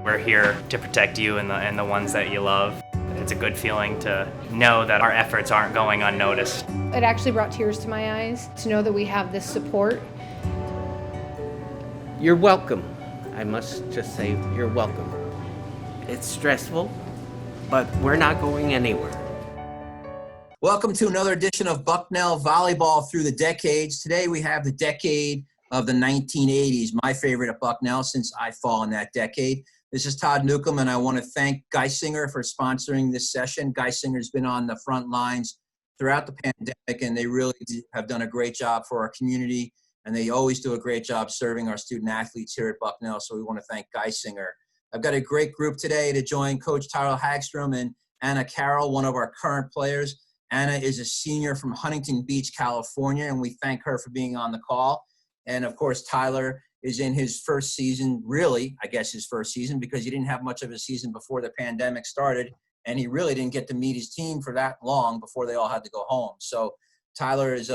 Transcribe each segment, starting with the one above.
We're here to protect you and the ones that you love. It's a good feeling to know that our efforts aren't going unnoticed. It actually brought tears to my eyes to know that we have this support. You're welcome. I must just say, you're welcome. It's stressful, but we're not going anywhere. Welcome to another edition of Bucknell Volleyball Through the Decades. Today we have the decade of the 1980s, my favorite at Bucknell since I fall in that decade. This is Todd Newcomb, and I want to thank Geisinger for sponsoring this session. Geisinger's been on the front lines throughout the pandemic, and they really have done a great job for our community, and they always do a great job serving our student athletes here at Bucknell, so we want to thank Geisinger. I've got a great group today to join Coach Tyler Hagstrom and Anna Carroll, one of our current players. Anna is a senior from Huntington Beach, California, and we thank her for being on the call. And, of course, Tyler is in his first season, really, I guess his first season, because he didn't have much of a season before the pandemic started, and he really didn't get to meet his team for that long before they all had to go home. So Tyler is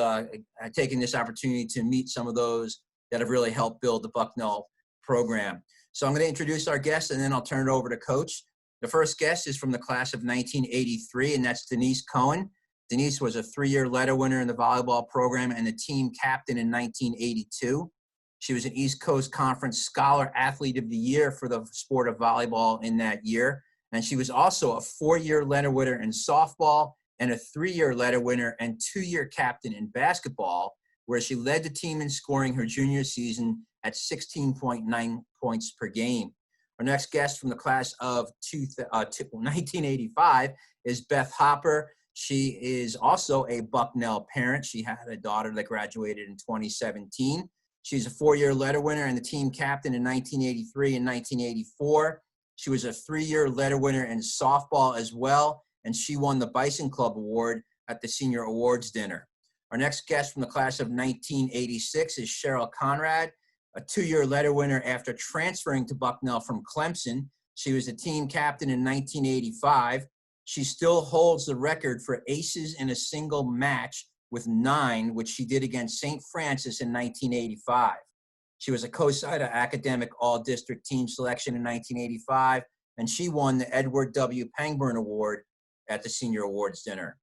taking this opportunity to meet some of those that have really helped build the Bucknell program. So I'm going to introduce our guests, and then I'll turn it over to Coach. The first guest is from the class of 1983, and that's Denise Cohen. Denise was a 3-year letter winner in the volleyball program and the team captain in 1982. She was an East Coast Conference Scholar Athlete of the Year for the sport of volleyball in that year. And she was also a 4-year letter winner in softball and a 3-year letter winner and 2-year captain in basketball, where she led the team in scoring her junior season at 16.9 points per game. Our next guest from the class of 1985 is Beth Hopper. She is also a Bucknell parent. She had a daughter that graduated in 2017. She's a 4-year letter winner and the team captain in 1983 and 1984. She was a 3-year letter winner in softball as well, and she won the Bison Club Award at the Senior Awards Dinner. Our next guest from the class of 1986 is Cheryl Conrad, a 2-year letter winner after transferring to Bucknell from Clemson. She was the team captain in 1985. She still holds the record for aces in a single match with 9, which she did against St. Francis in 1985. She was a COSIDA Academic All-District Team Selection in 1985, and she won the Edward W. Pangburn Award at the Senior Awards Dinner.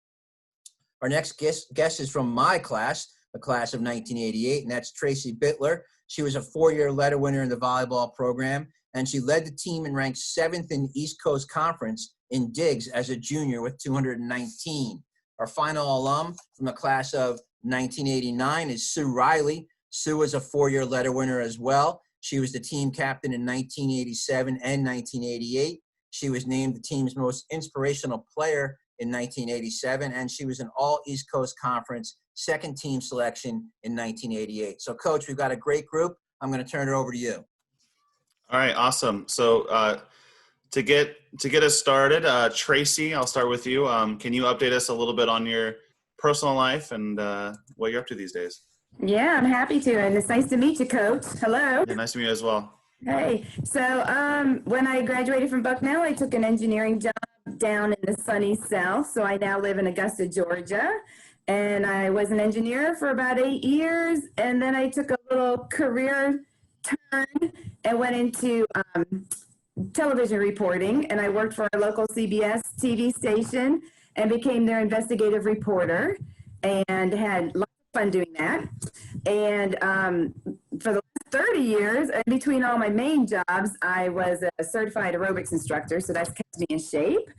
Our next guest is from my class, the class of 1988, and that's Traci Bittler. She was a 4-year letter winner in the volleyball program, and she led the team and ranked 7th in East Coast Conference in digs as a junior with 219. Our final alum from the class of 1989 is Sue Riley. Sue was a 4-year letter winner as well. She was the team captain in 1987 and 1988. She was named the team's most inspirational player in 1987, and she was an all East Coast Conference second team selection in 1988. So, Coach, we've got a great group. I'm going to turn it over to you. All right, awesome. So to get us started, Traci, I'll start with you. Can you update us a little bit on your personal life and what you're up to these days? Yeah, I'm happy to, and it's nice to meet you, Coach. Hello. Yeah, nice to meet you as well. Hey, so when I graduated from Bucknell, I took an engineering job down in the sunny South, so I now live in Augusta, Georgia, and I was an engineer for about 8 years, and then I took a little career turn and went into television reporting, and I worked for a local CBS TV station and became their investigative reporter and had lots of fun doing that. And for the last 30 years, in between all my main jobs, I was a certified aerobics instructor, so that's kept me in shape.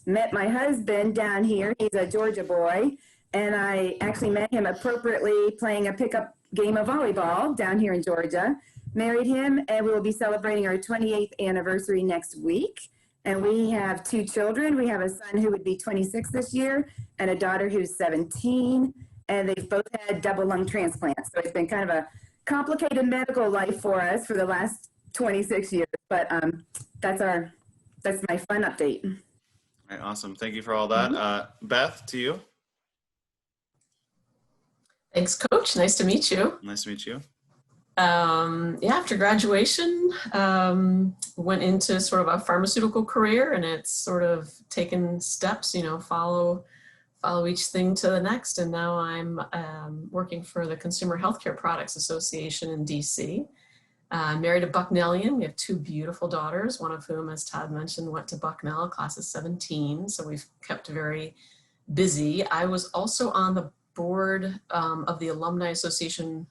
Met my husband down here. He's a Georgia boy, and I actually met him appropriately playing a pickup game of volleyball down here in Georgia. Married him, and we will be celebrating our 28th anniversary next week. And we have 2 children. We have a son who would be 26 this year and a daughter who's 17. And they've both had double lung transplants. So it's been kind of a complicated medical life for us for the last 26 years. But that's my fun update. All right, awesome. Thank you for all that. Mm-hmm. Beth, to you. Thanks, Coach. Nice to meet you. Nice to meet you. After graduation, went into sort of a pharmaceutical career, and it's sort of taken steps, follow each thing to the next. And now I'm working for the Consumer Healthcare Products Association in DC. Married a Bucknellian. We have two beautiful daughters, one of whom, as Todd mentioned, went to Bucknell, class of 17. So we've kept very busy. I was also on the board of the Alumni Association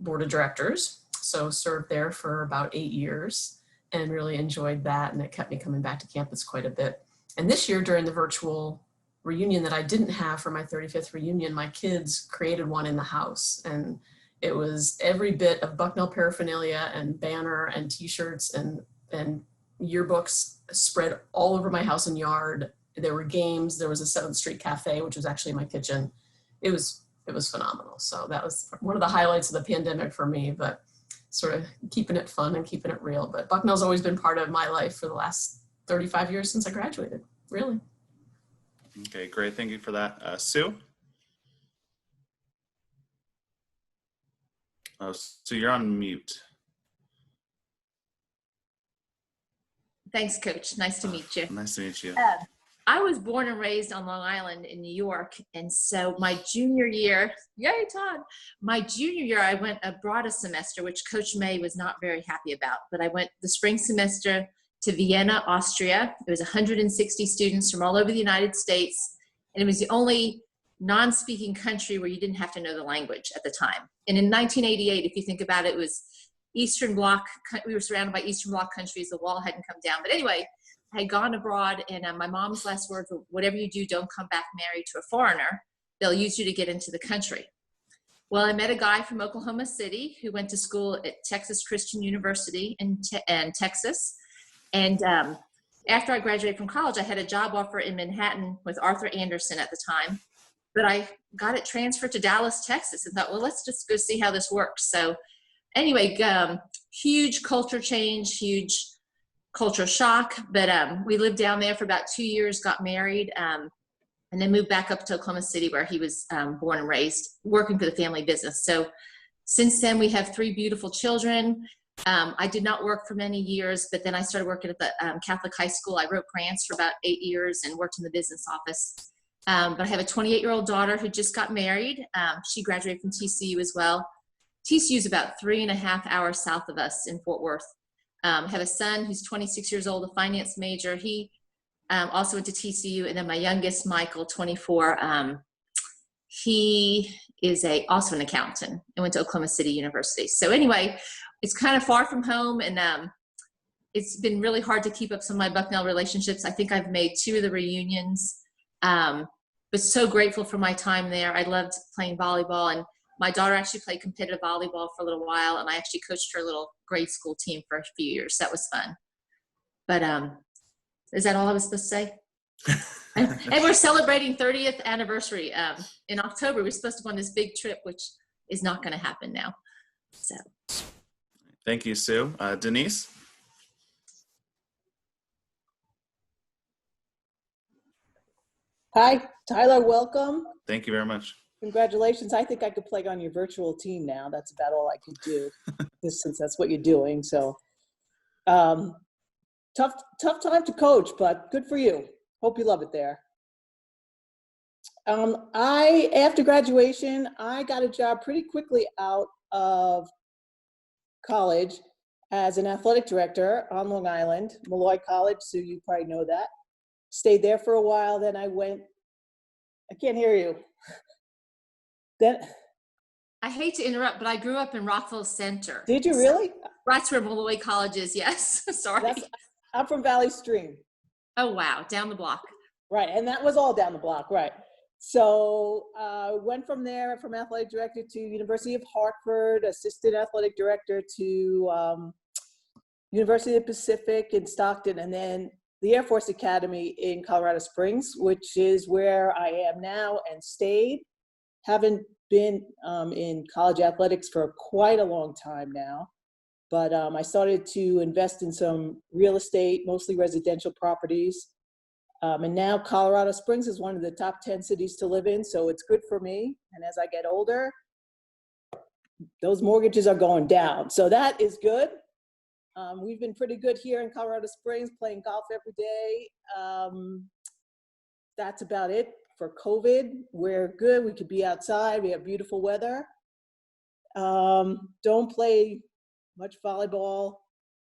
Board of Directors. So served there for about 8 years and really enjoyed that. And it kept me coming back to campus quite a bit. And this year during the virtual reunion that I didn't have for my 35th reunion, my kids created one in the house. And it was every bit of Bucknell paraphernalia and banner and t-shirts and yearbooks spread all over my house and yard. There were games. There was a 7th Street Cafe, which was actually my kitchen. It was phenomenal. So that was one of the highlights of the pandemic for me, but sort of keeping it fun and keeping it real. But Bucknell's always been part of my life for the last 35 years since I graduated, really. Okay, great. Thank you for that. Sue? Oh, so you're on mute. Thanks, Coach. Nice to meet you. Nice to meet you. I was born and raised on Long Island in New York. And so my junior year, yay, Todd. My junior year, I went abroad a semester, which Coach May was not very happy about. But I went the spring semester to Vienna, Austria. It was 160 students from all over the United States. And it was the only non-speaking country where you didn't have to know the language at the time. And in 1988, if you think about it, it was Eastern Bloc. We were surrounded by Eastern Bloc countries. The wall hadn't come down. But anyway, I had gone abroad, and my mom's last words were, whatever you do, don't come back married to a foreigner. They'll use you to get into the country. Well, I met a guy from Oklahoma City who went to school at Texas Christian University in Texas. And after I graduated from college, I had a job offer in Manhattan with Arthur Anderson at the time. But I got it transferred to Dallas, Texas, and thought, well, let's just go see how this works. So anyway, huge culture change, huge culture shock. But we lived down there for about 2 years, got married, and then moved back up to Oklahoma City where he was born and raised, working for the family business. So since then, we have 3 beautiful children. I did not work for many years, but then I started working at the Catholic high school. I wrote grants for about 8 years and worked in the business office. But I have a 28-year-old daughter who just got married. She graduated from TCU as well. TCU is about 3.5 hours south of us in Fort Worth. I have a son who's 26 years old, a finance major. He also went to TCU. And then my youngest, Michael, 24, he is also an accountant and went to Oklahoma City University. So anyway, it's kind of far from home, and it's been really hard to keep up some of my Bucknell relationships. I think I've made 2 of the reunions. But so grateful for my time there. I loved playing volleyball, and my daughter actually played competitive volleyball for a little while, and I actually coached her little grade school team for a few years. That was fun. But is that all I was supposed to say? and we're celebrating 30th anniversary in October. We're supposed to go on this big trip, which is not going to happen now. So, thank you, Sue. Denise? Hi, Tyler, welcome. Thank you very much. Congratulations. I think I could play on your virtual team now. That's about all I could do, since that's what you're doing. So tough time to coach, but good for you. Hope you love it there. After graduation, I got a job pretty quickly out of college as an athletic director on Long Island, Malloy College, so you probably know that. Stayed there for a while, then I can't hear you. Then I hate to interrupt, but I grew up in Rockville Center. Did you really? That's where Malloy College is, yes. Sorry. I'm from Valley Stream. Oh, wow. Down the block. Right, and that was all down the block, right. So went from there, from athletic director to University of Hartford, assistant athletic director to University of the Pacific in Stockton, and then the Air Force Academy in Colorado Springs, which is where I am now and stayed. Haven't been in college athletics for quite a long time now, but I started to invest in some real estate, mostly residential properties. And now Colorado Springs is one of the top 10 cities to live in, so it's good for me. And as I get older, those mortgages are going down. So that is good. We've been pretty good here in Colorado Springs, playing golf every day. That's about it for COVID. We're good. We could be outside. We have beautiful weather. Don't play much volleyball.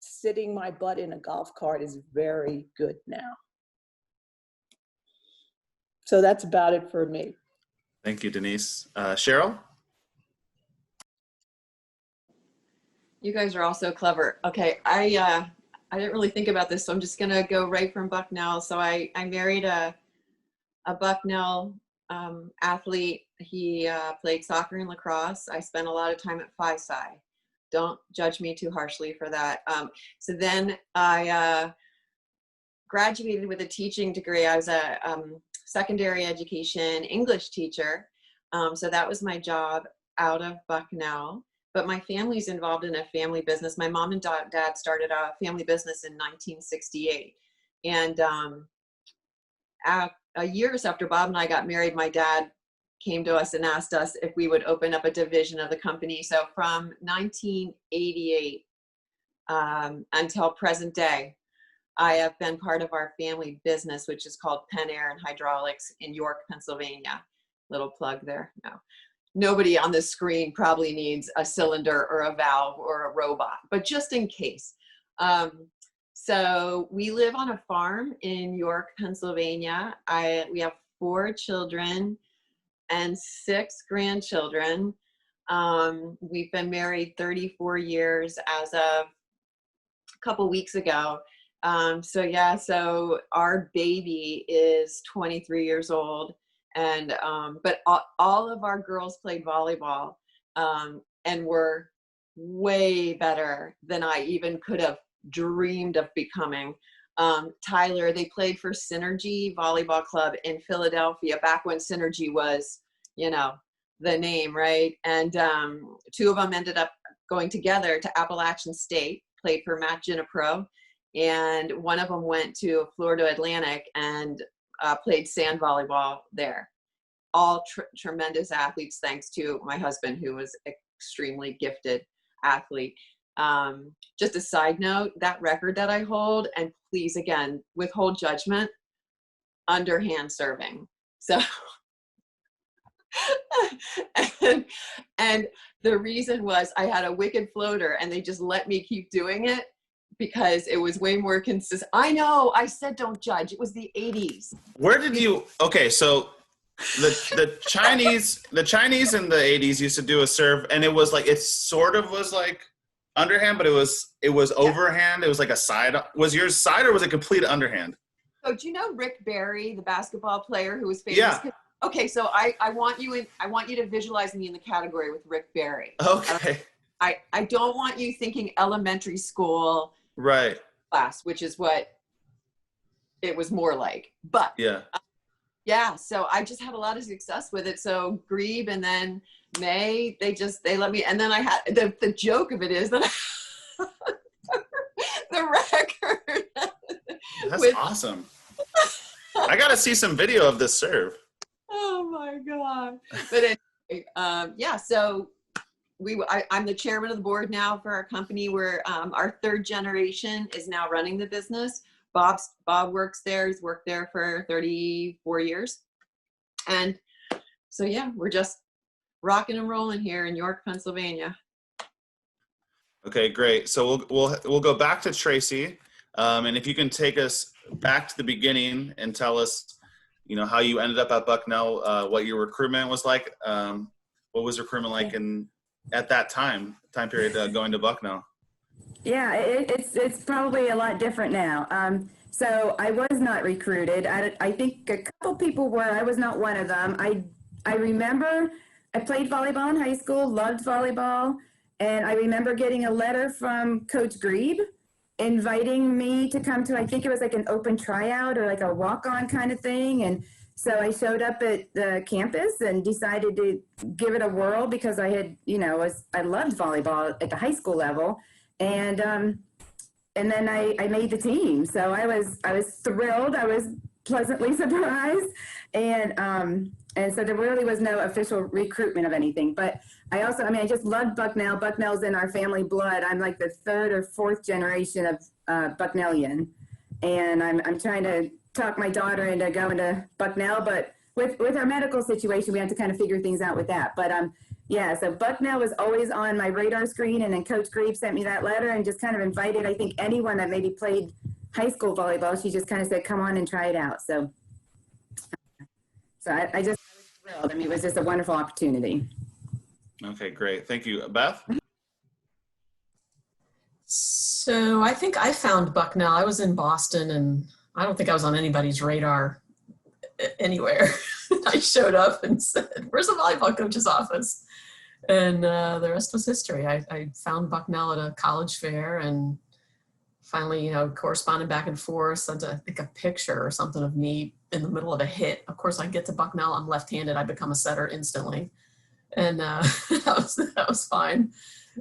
Sitting my butt in a golf cart is very good now. So that's about it for me. Thank you, Denise. Cheryl? You guys are all so clever. Okay, I didn't really think about this, so I'm just gonna go right from Bucknell. So I married a Bucknell athlete. He played soccer and lacrosse. I spent a lot of time at Phi-Sci. Don't judge me too harshly for that. So then I graduated with a teaching degree. I was a secondary education English teacher. So that was my job out of Bucknell. But my family's involved in a family business. My mom and dad started a family business in 1968. And years after Bob and I got married, my dad came to us and asked us if we would open up a division of the company. So from 1988 until present day, I have been part of our family business, which is called Penn Air and Hydraulics in York, Pennsylvania. Little plug there. No. Nobody on this screen probably needs a cylinder or a valve or a robot, but just in case. So we live on a farm in York, Pennsylvania. We have 4 children and 6 grandchildren. We've been married 34 years as of a couple weeks ago. So our baby is 23 years old. And, but all of our girls played volleyball and were way better than I even could have dreamed of becoming. Tyler, they played for Synergy Volleyball Club in Philadelphia back when Synergy was, you know, the name, right? And 2 of them ended up going together to Appalachian State, played for Matt Ginapro, and one of them went to Florida Atlantic and played sand volleyball there. All tremendous athletes, thanks to my husband, who was extremely gifted athlete. Just a side note, that record that I hold, and please, again, withhold judgment, underhand serving. So, and the reason was I had a wicked floater and they just let me keep doing it because it was way more consistent. I know, I said don't judge. It was the 80s. Where did you, okay, so the Chinese in the 80s used to do a serve, and it was like, it sort of was like underhand, but it was overhand. It was like a side. Was yours side or was it complete underhand? So do you know Rick Barry, the basketball player who was famous? Yeah. Okay, so I want you to visualize me in the category with Rick Barry. Okay. I don't want you thinking elementary school right class, which is what it was more like. But yeah, so I just had a lot of success with it. So Grebe and then May, they let me, and then I had the joke of it is that the record. That's awesome. I got to see some video of this serve. Oh my God. But anyway, yeah, so I'm the chairman of the board now for our company. Where our 3rd generation is now running the business. Bob works there. He's worked there for 34 years. And so, yeah, we're just rocking and rolling here in York, Pennsylvania. Okay, great. So we'll go back to Traci. And if you can take us back to the beginning and tell us, you know, how you ended up at Bucknell, what your recruitment was like. What was recruitment like at that time period going to Bucknell? Yeah, it's probably a lot different now. So I was not recruited. I think a couple people were. I was not one of them. I remember I played volleyball in high school, loved volleyball, and I remember getting a letter from Coach Grebe inviting me to come to, I think it was like an open tryout or like a walk-on kind of thing. And so I showed up at the campus and decided to give it a whirl because I had, I loved volleyball at the high school level. And then I made the team. So I was thrilled. I was pleasantly surprised. And so there really was no official recruitment of anything. But I just loved Bucknell. Bucknell's in our family blood. I'm like the 3rd or 4th generation of Bucknellian. And I'm trying to talk my daughter into going to Bucknell, but with our medical situation, we have to kind of figure things out with that. But Yeah, so Bucknell was always on my radar screen, and then Coach Grieve sent me that letter and just kind of invited, I think, anyone that maybe played high school volleyball. She just kind of said, come on and try it out. So I was thrilled. I mean, it was just a wonderful opportunity. Okay, great. Thank you. Beth? So I think I found Bucknell. I was in Boston, and I don't think I was on anybody's radar anywhere. I showed up and said, where's the volleyball coach's office? And the rest was history. I found Bucknell at a college fair, and finally, corresponded back and forth, sent I think a picture or something of me in the middle of a hit. Of course, I get to Bucknell, I'm left-handed, I become a setter instantly. And that was fine.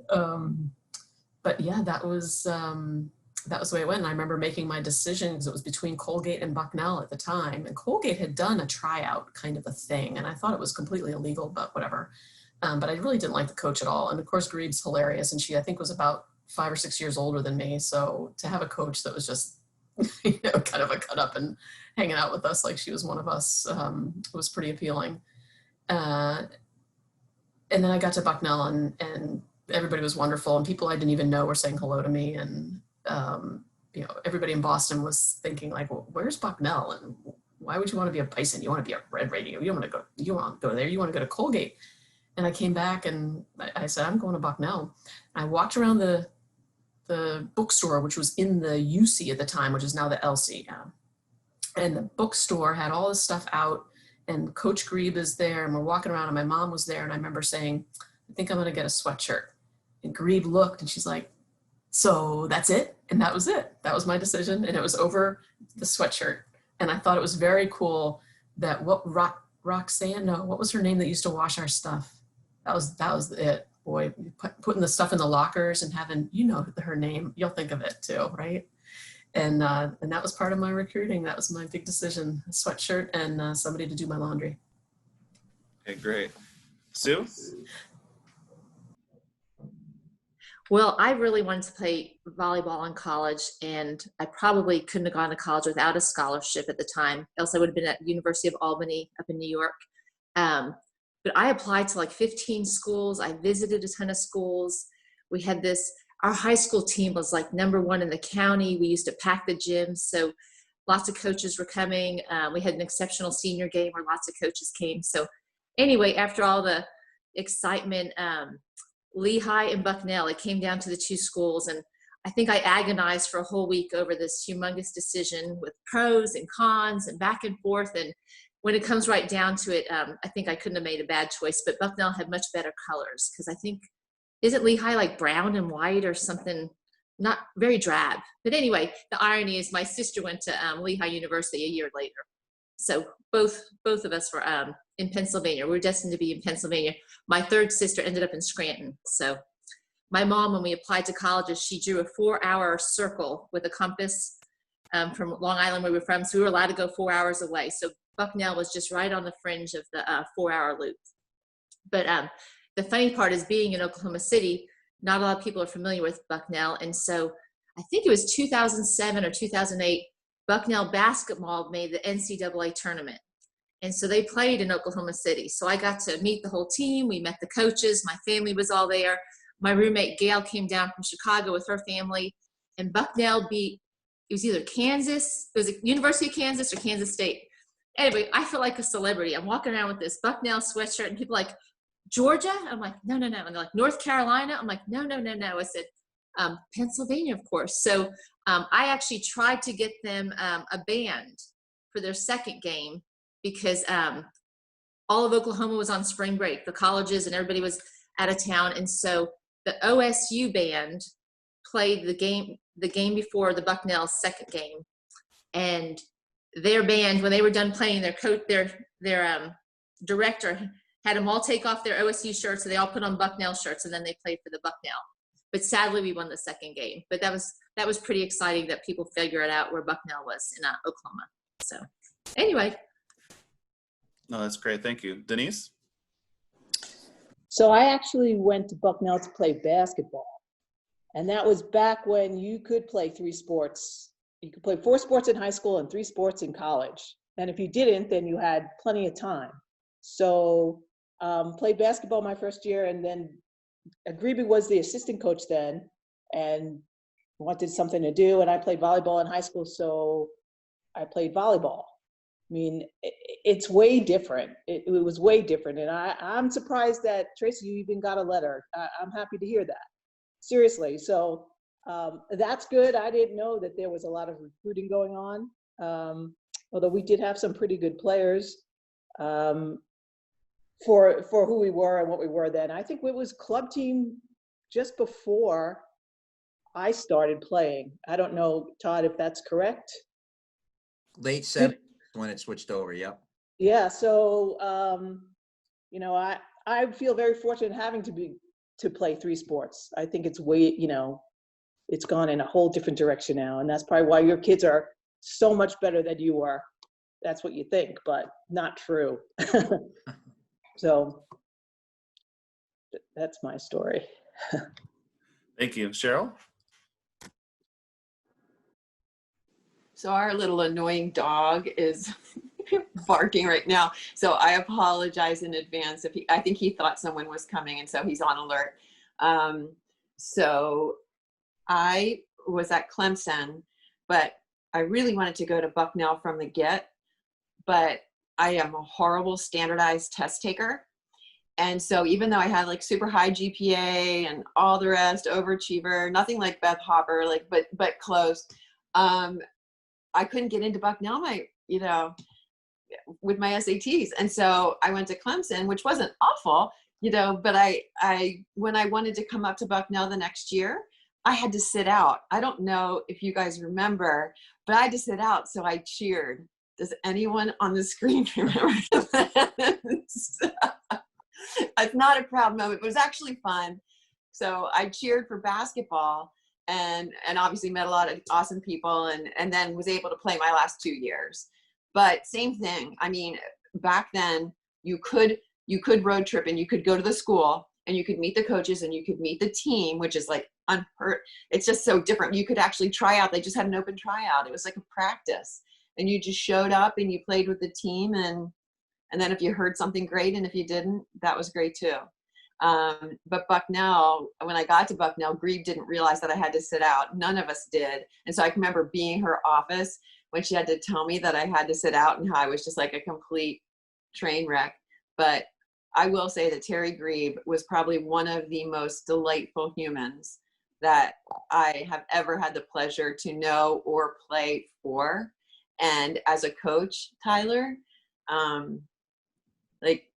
But yeah, that was the way it went. And I remember making my decision because it was between Colgate and Bucknell at the time. And Colgate had done a tryout kind of a thing. And I thought it was completely illegal, but whatever. But I really didn't like the coach at all. And of course, Grieve's hilarious. And she, I think, was about 5 or 6 years older than me. So to have a coach that was just, kind of a cut up and hanging out with us like she was one of us was pretty appealing. And then I got to Bucknell, and everybody was wonderful, and people I didn't even know were saying hello to me. And, everybody in Boston was thinking like, well, where's Bucknell? And why would you want to be a Bison? You want to be a Red Radio. You want to go there. You want to go to Colgate. And I came back and I said, I'm going to Bucknell. I walked around the bookstore, which was in the UC at the time, which is now the LC. And the bookstore had all this stuff out, and Coach Grieve is there, and we're walking around, and my mom was there. And I remember saying, I think I'm going to get a sweatshirt. And Grieve looked, and she's like, so that's it? And that was it. That was my decision. And it was over the sweatshirt. And I thought it was very cool that Roxanne, no, what was her name that used to wash our stuff? That was it. Boy, putting the stuff in the lockers and having, her name, you'll think of it too, right? And that was part of my recruiting. That was my big decision, a sweatshirt and somebody to do my laundry. Okay, great. Sue? Well, I really wanted to play volleyball in college, and I probably couldn't have gone to college without a scholarship at the time, else I would have been at University of Albany up in New York. But I applied to like 15 schools. I visited a ton of schools. We had our high school team was like #1 in the county. We used to pack the gym. So lots of coaches were coming. We had an exceptional senior game where lots of coaches came. So anyway, after all the excitement, Lehigh and Bucknell, it came down to the two schools. And I think I agonized for a whole week over this humongous decision with pros and cons and back and forth. And when it comes right down to it, I think I couldn't have made a bad choice, but Bucknell had much better colors because I think, isn't Lehigh like brown and white or something? Not very drab. But anyway, the irony is my sister went to Lehigh University a year later. So both of us were in Pennsylvania. We were destined to be in Pennsylvania. My third sister ended up in Scranton. So my mom, when we applied to colleges, she drew a 4-hour circle with a compass from Long Island where we were from. So we were allowed to go 4 hours away. So Bucknell was just right on the fringe of the 4-hour loop. But the funny part is being in Oklahoma City, not a lot of people are familiar with Bucknell. And so I think it was 2007 or 2008, Bucknell basketball made the NCAA tournament. And so they played in Oklahoma City. So I got to meet the whole team. We met the coaches. My family was all there. My roommate Gail came down from Chicago with her family. And Bucknell beat, it was either Kansas, it was University of Kansas or Kansas State. Anyway, I feel like a celebrity. I'm walking around with this Bucknell sweatshirt and people are like, Georgia? I'm like, no. And they're like, North Carolina? I'm like, no. I said, Pennsylvania, of course. So I actually tried to get them a band for their second game because all of Oklahoma was on spring break, the colleges and everybody was out of town. And so the OSU band played the game before the Bucknell second game. And their band, when they were done playing, their coach, their director had them all take off their OSU shirts, so they all put on Bucknell shirts, and then they played for the Bucknell. But sadly, we won the second game. But that was pretty exciting that people figured out where Bucknell was in Oklahoma. So anyway. No, that's great. Thank you. Denise? So I actually went to Bucknell to play basketball. And that was back when you could play 3 sports. You could play 4 sports in high school and 3 sports in college. And if you didn't, then you had plenty of time. So Played basketball my first year, and then Grebe was the assistant coach then, and wanted something to do, and I played volleyball in high school, so I played volleyball. I mean, it's way different. It was way different, and I'm surprised that, Traci, you even got a letter. I'm happy to hear that. Seriously, so that's good. I didn't know that there was a lot of recruiting going on, although we did have some pretty good players for who we were and what we were then. I think it was club team just before I started playing. I don't know, Todd, if that's correct. Late 70s when it switched over. Yep. Yeah. So, you know, I feel very fortunate having to play 3 sports. I think it's way, you know, it's gone in a whole different direction now. And that's probably why your kids are so much better than you are. That's what you think, but not true. So that's my story. Thank you. Cheryl? So our little annoying dog is barking right now. So I apologize in advance if I think he thought someone was coming, and so he's on alert. So I was at Clemson, but I really wanted to go to Bucknell from the get, but I am a horrible standardized test taker. And so even though I had like super high GPA and all the rest, overachiever, nothing like Beth Hopper, like, but close, I couldn't get into Bucknell, with my SATs. And so I went to Clemson, which wasn't awful, but when I wanted to come up to Bucknell the next year, I had to sit out. I don't know if you guys remember, but I had to sit out. So I cheered. Does anyone on the screen remember that? It's not a proud moment, but it was actually fun. So I cheered for basketball and obviously met a lot of awesome people and then was able to play my last 2 years. But same thing. I mean, back then you could road trip and you could go to the school and you could meet the coaches and you could meet the team, which is like unheard. It's just so different. You could actually try out. They just had an open tryout. It was like a practice and you just showed up and you played with the team. And then if you heard something great and if you didn't, that was great too. But Bucknell, when I got to Bucknell, Grebe didn't realize that I had to sit out. None of us did. And so I can remember being in her office when she had to tell me that I had to sit out and how I was just like a complete train wreck. But I will say that Terry Grebe was probably one of the most delightful humans that I have ever had the pleasure to know or play for. And as a coach, Tyler, like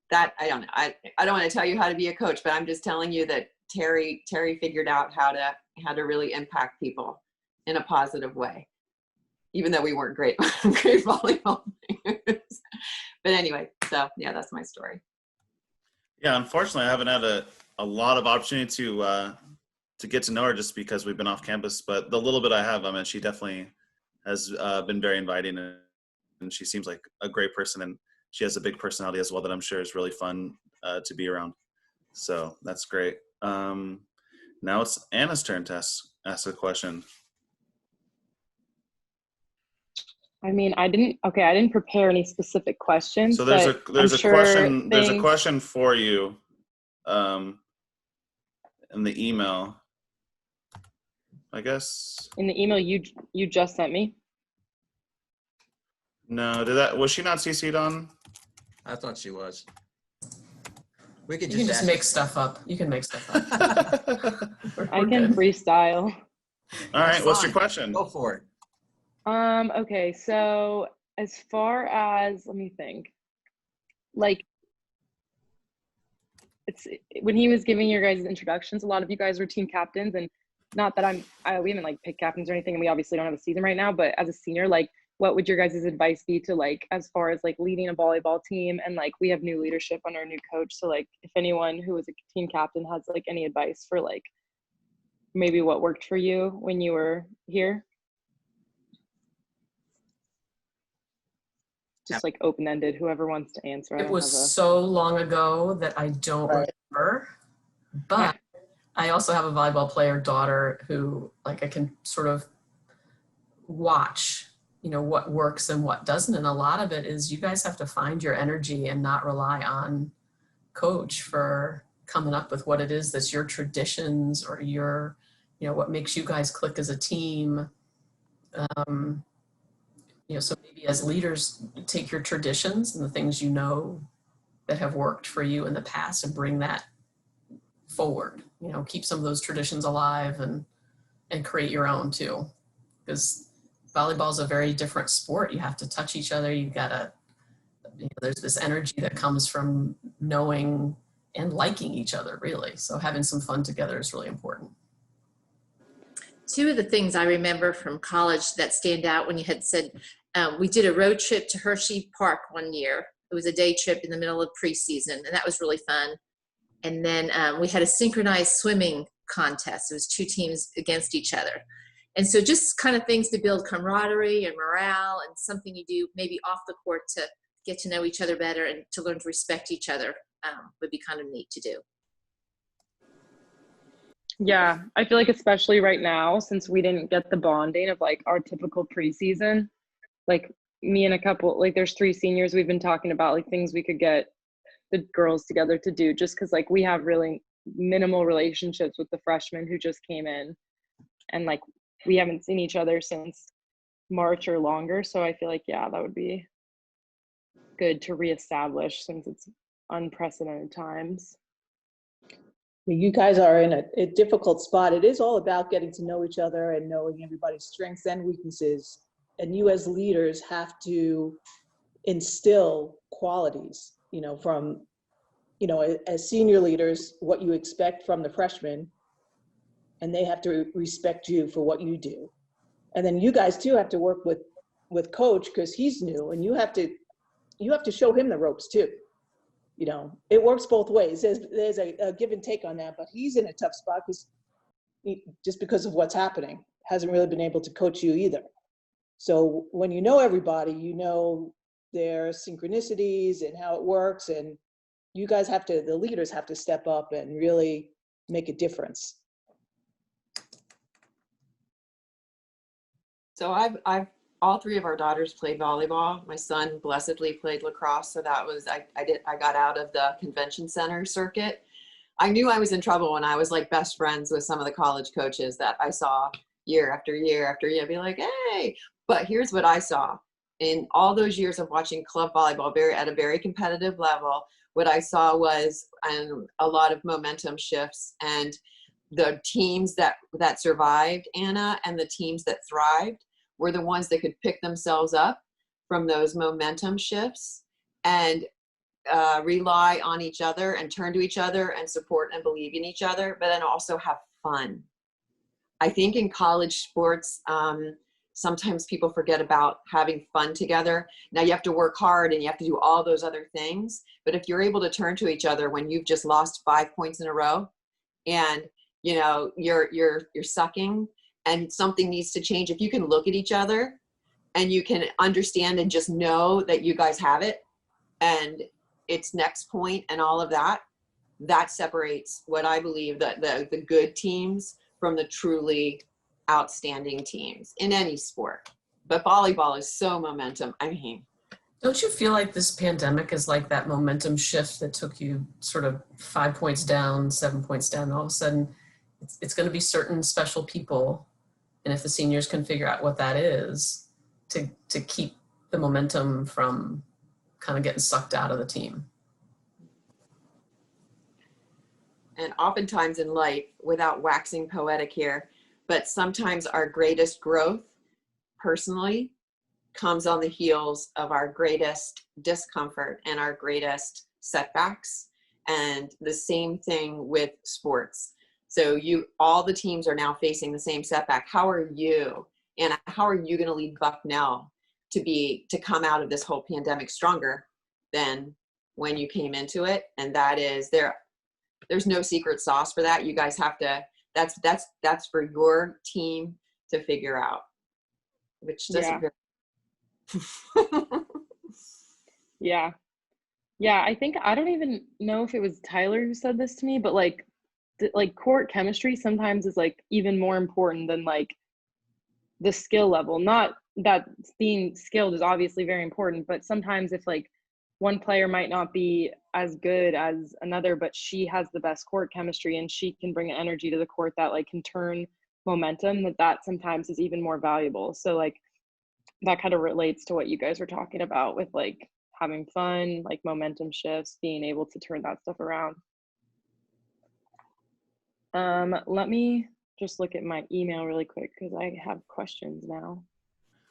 that, I don't know. I don't want to tell you how to be a coach, but I'm just telling you that Terry figured out how to really impact people in a positive way, even though we weren't great volleyball players. But anyway, so yeah, that's my story. Yeah, unfortunately, I haven't had a lot of opportunity to get to know her just because we've been off campus. But the little bit I have, I mean, she definitely has been very inviting, and she seems like a great person, and she has a big personality as well that I'm sure is really fun to be around. So that's great. Now it's Anna's turn to ask a question. I mean, I didn't prepare any specific questions. So there's a question for you in the email, I guess. In the email you just sent me? No, was she not CC'd on? I thought she was. We could You can just make stuff up. You can make stuff up. I can freestyle. All right, what's your question? Go for it. Okay, so as far as, let me think, like, it's when he was giving your guys' introductions, a lot of you guys were team captains, and not that we haven't like picked captains or anything, and we obviously don't have a season right now, but as a senior, like, what would your guys' advice be to, like, as far as like leading a volleyball team? And like, we have new leadership under a new coach, so like, if anyone who was a team captain has like any advice for like maybe what worked for you when you were here? Just like open-ended, whoever wants to answer. It was so long ago that I don't remember, but I also have a volleyball player daughter who, like, I can sort of watch, what works and what doesn't. And a lot of it is you guys have to find your energy and not rely on coach for coming up with what it is that's your traditions or your, what makes you guys click as a team. So maybe as leaders, take your traditions and the things that have worked for you in the past and bring that forward. Keep some of those traditions alive and create your own too. Because volleyball is a very different sport. You have to touch each other. There's this energy that comes from knowing and liking each other, really. So having some fun together is really important. Two of the things I remember from college that stand out when you had said, we did a road trip to Hershey Park one year. It was a day trip in the middle of preseason, and that was really fun. And then we had a synchronized swimming contest. It was two teams against each other. And so just kind of things to build camaraderie and morale, and something you do maybe off the court to get to know each other better and to learn to respect each other would be kind of neat to do. Yeah, I feel like especially right now, since we didn't get the bonding of like our typical preseason, like me and a couple, like there's 3 seniors we've been talking about like things we could get the girls together to do, just because like we have really minimal relationships with the freshmen who just came in, and like we haven't seen each other since March or longer. So I feel like, yeah, that would be good to reestablish since it's unprecedented times. You guys are in a difficult spot. It is all about getting to know each other and knowing everybody's strengths and weaknesses. And you as leaders have to instill qualities, from, as senior leaders, what you expect from the freshmen, and they have to respect you for what you do. And then you guys too have to work with coach, because he's new, and you have to show him the ropes too. It works both ways. There's a give and take on that, but he's in a tough spot just because of what's happening. Hasn't really been able to coach you either. So when you know everybody, you know their synchronicities and how it works, and you guys the leaders have to step up and really make a difference. So I've all 3 of our daughters played volleyball. My son blessedly played lacrosse. So that was, I got out of the convention center circuit. I knew I was in trouble when I was like best friends with some of the college coaches that I saw year after year after year. I'd be like, hey, but here's what I saw. In all those years of watching club volleyball at a very competitive level, what I saw was a lot of momentum shifts, and the teams that survived, Anna, and the teams that thrived were the ones that could pick themselves up from those momentum shifts and rely on each other and turn to each other and support and believe in each other, but then also have fun. I think in college sports, sometimes people forget about having fun together. Now you have to work hard and you have to do all those other things, but if you're able to turn to each other when you've just lost 5 points in a row and you're sucking, and something needs to change, if you can look at each other and you can understand and just know that you guys have it and it's next point and all of that, that separates what I believe that the good teams from the truly outstanding teams in any sport. But volleyball is so momentum. Don't you feel like this pandemic is like that momentum shift that took you sort of 5 points down, 7 points down, and all of a sudden it's going to be certain special people, and if the seniors can figure out what that is, to keep the momentum from kind of getting sucked out of the team. And oftentimes in life, without waxing poetic here, but sometimes our greatest growth personally comes on the heels of our greatest discomfort and our greatest setbacks. And the same thing with sports. So all the teams are now facing the same setback. How are you, and how are you going to lead Bucknell to come out of this whole pandemic stronger than when you came into it? And that is there's no secret sauce for that. You guys have to, that's for your team to figure out, which doesn't Yeah. Yeah, I think, I don't even know if it was Tyler who said this to me, but like court chemistry sometimes is like even more important than like the skill level. Not that being skilled is obviously very important, but sometimes if like one player might not be as good as another, but she has the best court chemistry and she can bring an energy to the court that like can turn momentum, that sometimes is even more valuable. So like that kind of relates to what you guys were talking about with like having fun, like momentum shifts, being able to turn that stuff around. Let me just look at my email really quick because I have questions now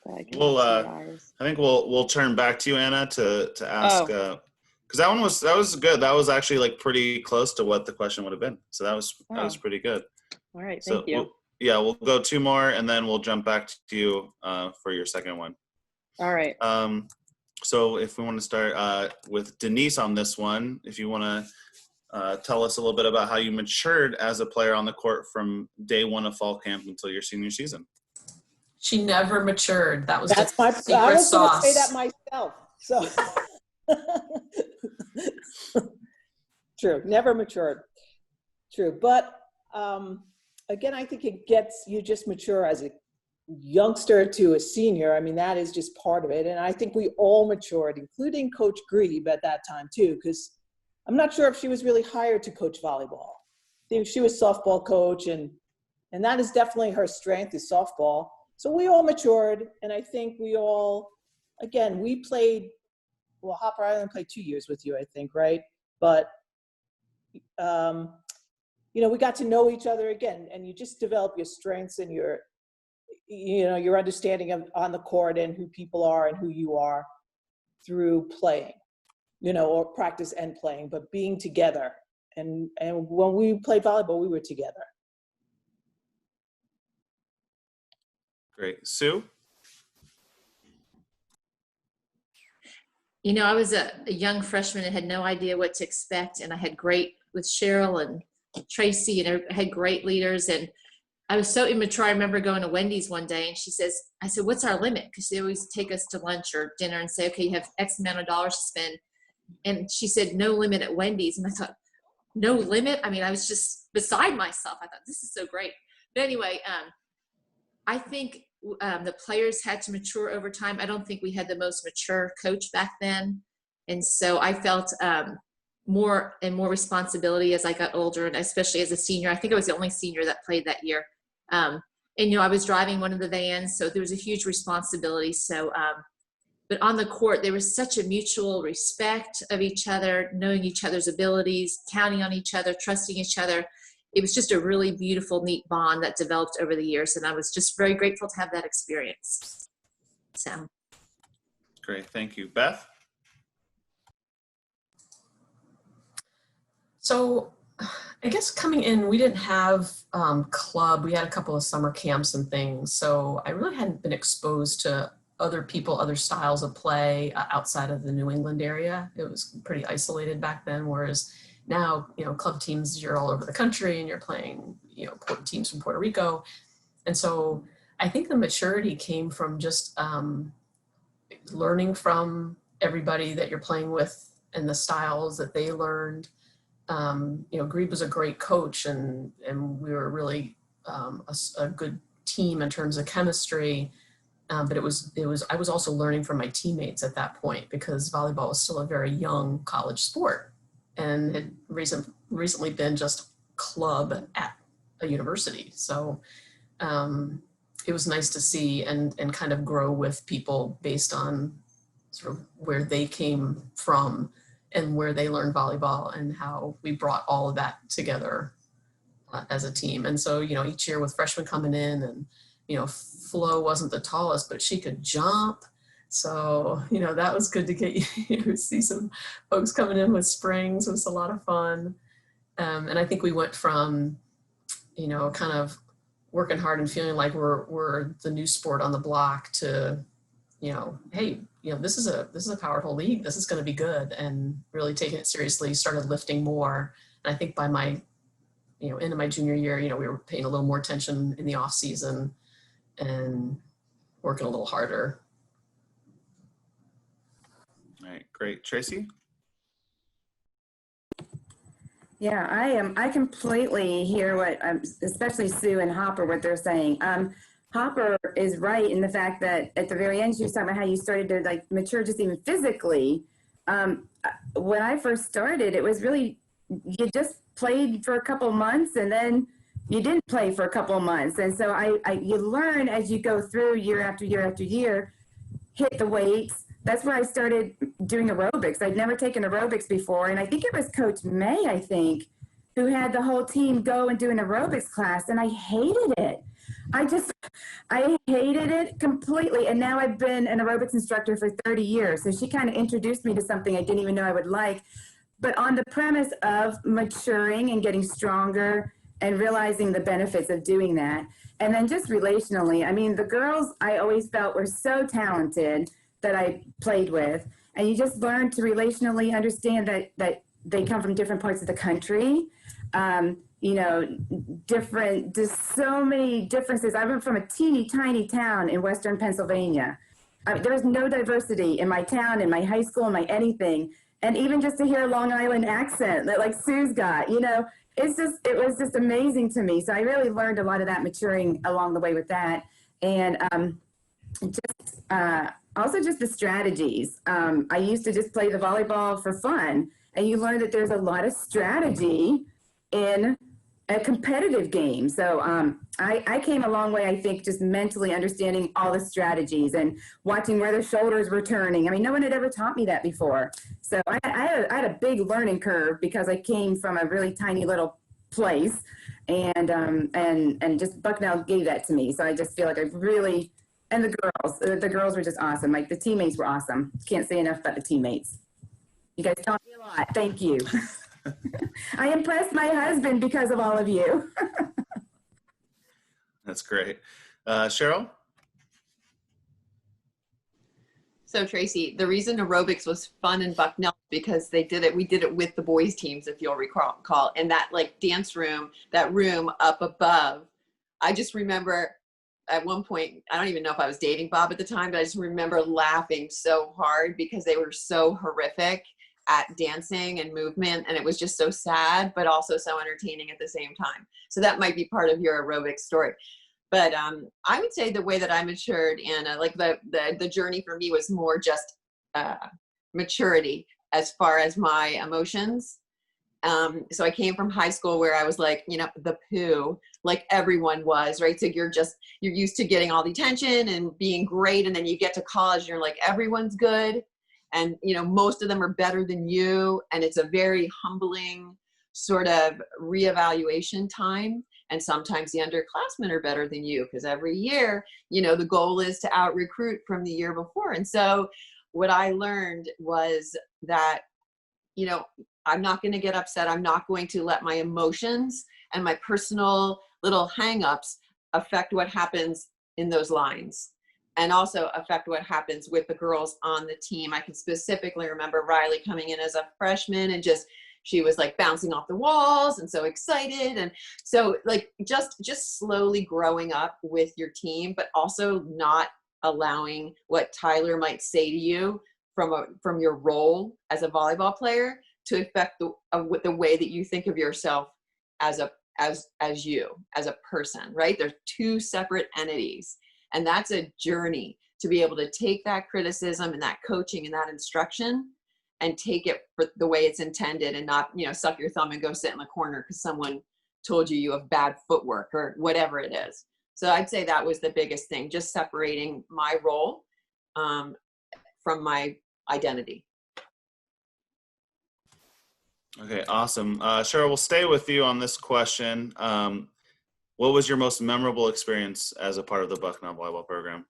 that I can ask you guys. I think we'll turn back to you, Anna, to ask because that was good. That was actually like pretty close to what the question would have been. So that was pretty good. All right, thank you. We'll go 2 more and then we'll jump back to you for your second one. All right. So if we want to start with Denise on this one, if you want to tell us a little bit about how you matured as a player on the court from day one of fall camp until your senior season. She never matured. That's my secret I was sauce. going to say that myself. So true, never matured. True, but again, I think you just mature as a youngster to a senior. I mean, that is just part of it. And I think we all matured, including Coach Grebe at that time too, because I'm not sure if she was really hired to coach volleyball. I think she was softball coach, and that is definitely her strength is softball. So we all matured, and I think we all, again, we played, well, Hopper Island played 2 years with you, I think, right? But, we got to know each other again, and you just develop your strengths and your understanding of on the court and who people are and who you are through playing, or practice and playing, but being together. And when we played volleyball, we were together. Great. Sue? I was a young freshman and had no idea what to expect. And I had with Cheryl and Traci, and I had great leaders. And I was so immature. I remember going to Wendy's one day and I said, what's our limit? Because they always take us to lunch or dinner and say, okay, you have X amount of dollars to spend. And she said, no limit at Wendy's. And I thought, no limit? I mean, I was just beside myself. I thought, this is so great. But anyway, I think the players had to mature over time. I don't think we had the most mature coach back then. And so I felt more and more responsibility as I got older, and especially as a senior. I think I was the only senior that played that year. And, I was driving one of the vans, so there was a huge responsibility. So, but on the court, there was such a mutual respect of each other, knowing each other's abilities, counting on each other, trusting each other. It was just a really beautiful, neat bond that developed over the years. And I was just very grateful to have that experience. So. Great, thank you. Beth? So I guess coming in, we didn't have club. We had a couple of summer camps and things. So I really hadn't been exposed to other people, other styles of play outside of the New England area. It was pretty isolated back then, whereas now, club teams, you're all over the country and you're playing, teams from Puerto Rico. And so I think the maturity came from just learning from everybody that you're playing with and the styles that they learned. Grebe was a great coach, and we were really a good team in terms of chemistry. But I was also learning from my teammates at that point, because volleyball was still a very young college sport and had recently been just club at a university. So it was nice to see and kind of grow with people based on sort of where they came from and where they learned volleyball and how we brought all of that together as a team. And so, each year with freshmen coming in and, Flo wasn't the tallest, but she could jump. So, that was good to get you see some folks coming in with springs. It was a lot of fun. And I think we went from, kind of working hard and feeling like we're the new sport on the block to, hey, this is a powerful league. This is going to be good, and really taking it seriously, started lifting more. And I think by my, into my junior year, we were paying a little more attention in the off season and working a little harder. All right, great. Traci? Yeah, I completely hear what, especially Sue and Hopper, what they're saying. Hopper is right in the fact that at the very end, she was talking about how you started to mature just even physically when I first started, it was really, you just played for a couple months and then you didn't play for a couple months. And so you learn as you go through year after year after year, hit the weights. That's where I started doing aerobics. I'd never taken aerobics before. And I think it was Coach May, who had the whole team go and do an aerobics class. And I hated it. I hated it completely. And now I've been an aerobics instructor for 30 years. So she kind of introduced me to something I didn't even know I would like, but on the premise of maturing and getting stronger and realizing the benefits of doing that. And then just relationally, I mean, the girls I always felt were so talented that I played with. And you just learn to relationally understand that they come from different parts of the country. There's so many differences. I went from a teeny tiny town in Western Pennsylvania. There was no diversity in my town, in my high school, in my anything. And even just to hear a Long Island accent that like Sue's got, it was just amazing to me. So I really learned a lot of that maturing along the way with that. And also just the strategies. I used to just play the volleyball for fun. And you learn that there's a lot of strategy in a competitive game. So I came a long way, I think, just mentally understanding all the strategies and watching where the shoulders were turning. I mean, no one had ever taught me that before. So I had a big learning curve because I came from a really tiny little place, and just Bucknell gave that to me. So I just feel like I really, and the girls were just awesome. Like the teammates were awesome. Can't say enough about the teammates. You guys taught me a lot. Thank you. I impressed my husband because of all of you. That's great. Cheryl? So Traci, the reason aerobics was fun in Bucknell because we did it with the boys teams, if you'll recall, and that like dance room, that room up above. I just remember at one point, I don't even know if I was dating Bob at the time, but I just remember laughing so hard because they were so horrific at dancing and movement, and it was just so sad, but also so entertaining at the same time. So that might be part of your aerobics story. But I would say the way that I matured, Anna, like the journey for me was more just maturity as far as my emotions. So I came from high school where I was like, the poo, like everyone was, right? So you're used to getting all the attention and being great, and then you get to college and you're like, everyone's good. And, most of them are better than you. And it's a very humbling sort of reevaluation time. And sometimes the underclassmen are better than you because every year, the goal is to out recruit from the year before. And so what I learned was that, I'm not going to get upset. I'm not going to let my emotions and my personal little hangups affect what happens in those lines. And also affect what happens with the girls on the team. I can specifically remember Riley coming in as a freshman and she was like bouncing off the walls and so excited. And so like just slowly growing up with your team, but also not allowing what Tyler might say to you from your role as a volleyball player to affect the way that you think of yourself as you, as a person, right? They're two separate entities. And that's a journey to be able to take that criticism and that coaching and that instruction and take it for the way it's intended and not, suck your thumb and go sit in the corner because someone told you have bad footwork or whatever it is. So I'd say that was the biggest thing, just separating my role from my identity. Okay, awesome. Cheryl, we'll stay with you on this question. What was your most memorable experience as a part of the Bucknell volleyball program?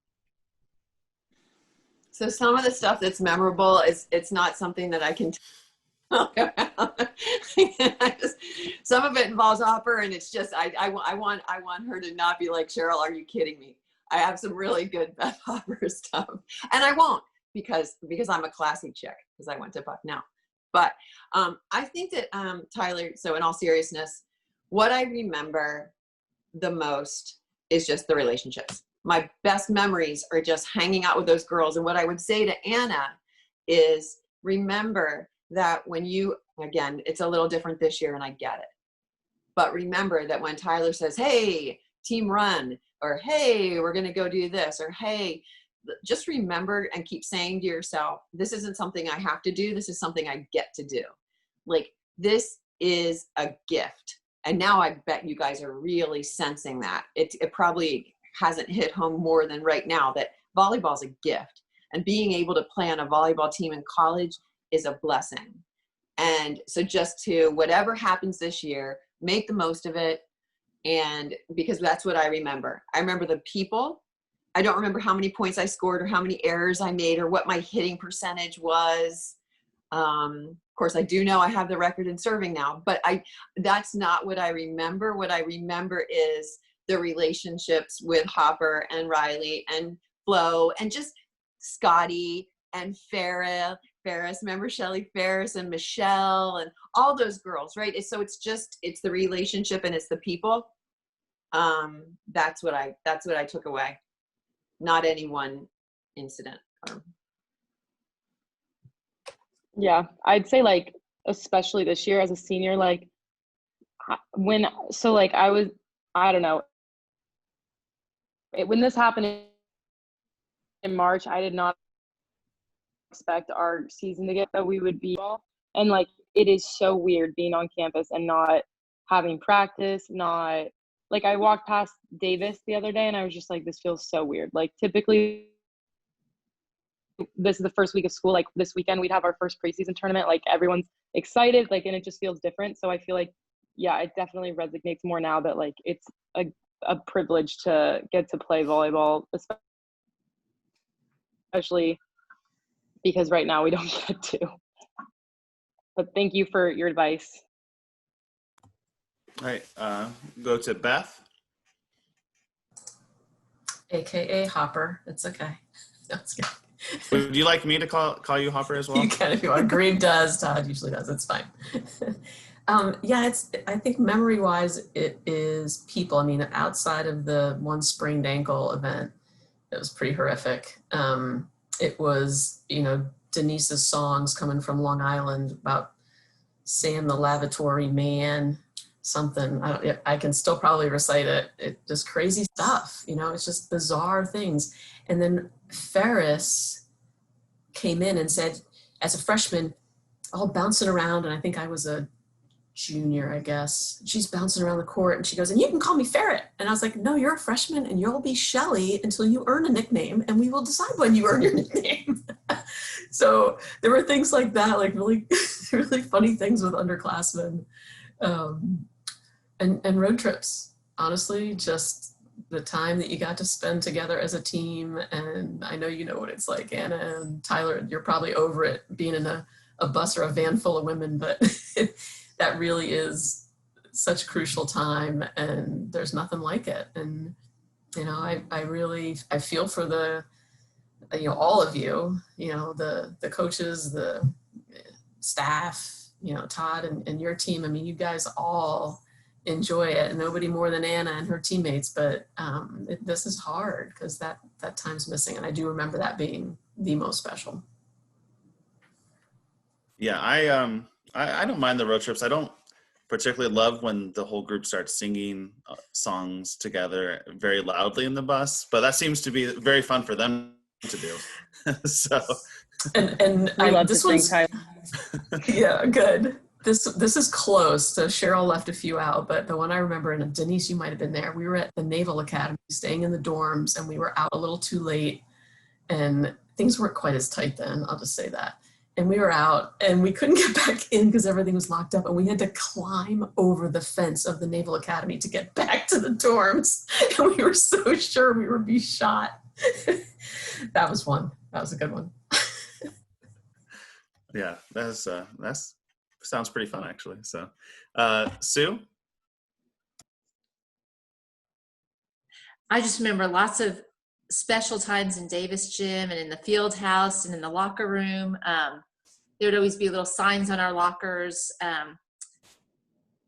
So some of the stuff that's memorable it's not something that I can talk about. Some of it involves Hopper, and it's just I want her to not be like, Cheryl, are you kidding me? I have some really good Beth Hopper stuff, and I won't because I'm a classy chick because I went to Bucknell. But I think that Tyler. So in all seriousness, what I remember the most is just the relationships. My best memories are just hanging out with those girls. And what I would say to Anna is remember that when again, it's a little different this year and I get it. But remember that when Tyler says, hey, team run, or hey, we're going to go do this, or hey, just remember and keep saying to yourself, this isn't something I have to do. This is something I get to do. Like, this is a gift. And now I bet you guys are really sensing that. It probably hasn't hit home more than right now that volleyball is a gift. And being able to play on a volleyball team in college is a blessing. And so just to whatever happens this year, make the most of it. And because that's what I remember. I remember the people. I don't remember how many points I scored or how many errors I made or what my hitting percentage was. Of course, I do know I have the record in serving now, but that's not what I remember. What I remember is the relationships with Hopper and Riley and Flo and just Scotty and Ferris, remember Shelly Ferris and Michelle and all those girls, right? So it's the relationship and it's the people. That's what I took away. Not any one incident. Yeah, I'd say like, especially this year as a senior, like I don't know. When this happened in March, I did not expect our season to get that we would be. And like, it is so weird being on campus and not having practice, not like I walked past Davis the other day and I was just like, this feels so weird. Like typically this is the first week of school. Like this weekend we'd have our first preseason tournament. Like everyone's excited, like, and it just feels different. So I feel like, yeah, it definitely resonates more now that like it's a privilege to get to play volleyball, especially because right now we don't get to. But thank you for your advice. All right, go to Beth. AKA Hopper. It's okay. That's good. Would you like me to call you Hopper as well? You can if you want. Green does. Todd usually does. It's fine. Yeah, I think memory-wise, it is people. I mean, outside of the one sprained ankle event, it was pretty horrific. It was, Denise's songs coming from Long Island about Sam the lavatory man, something. I can still probably recite it. It just crazy stuff, it's just bizarre things. And then Ferris came in and said, as a freshman, all bouncing around, and I think I was a junior, I guess. She's bouncing around the court and she goes, and you can call me Ferret. And I was like, no, you're a freshman and you'll be Shelly until you earn a nickname and we will decide when you earn your nickname. So there were things like that, like really, really funny things with underclassmen. And road trips, honestly, just the time that you got to spend together as a team. And I know you know what it's like, Anna and Tyler, you're probably over it being in a bus or a van full of women, but that really is such a crucial time and there's nothing like it. And, I feel for the, all of you, the coaches, the staff, Todd and your team. I mean, you guys all enjoy it, and nobody more than Anna and her teammates, but this is hard because that time's missing. And I do remember that being the most special. Yeah, I don't mind the road trips. I don't particularly love when the whole group starts singing songs together very loudly in the bus, but that seems to be very fun for them to do. So, and I love this to one's sing, yeah, good. This is close. So Cheryl left a few out, but the one I remember, and Denise, you might have been there. We were at the Naval Academy, staying in the dorms, and we were out a little too late, and things weren't quite as tight then. I'll just say that. And we were out and we couldn't get back in because everything was locked up, and we had to climb over the fence of the Naval Academy to get back to the dorms. And we were so sure we would be shot. That was one. That was a good one. Yeah, that's sounds pretty fun actually. So, Sue? I just remember lots of special times in Davis Gym and in the field house and in the locker room. There would always be little signs on our lockers,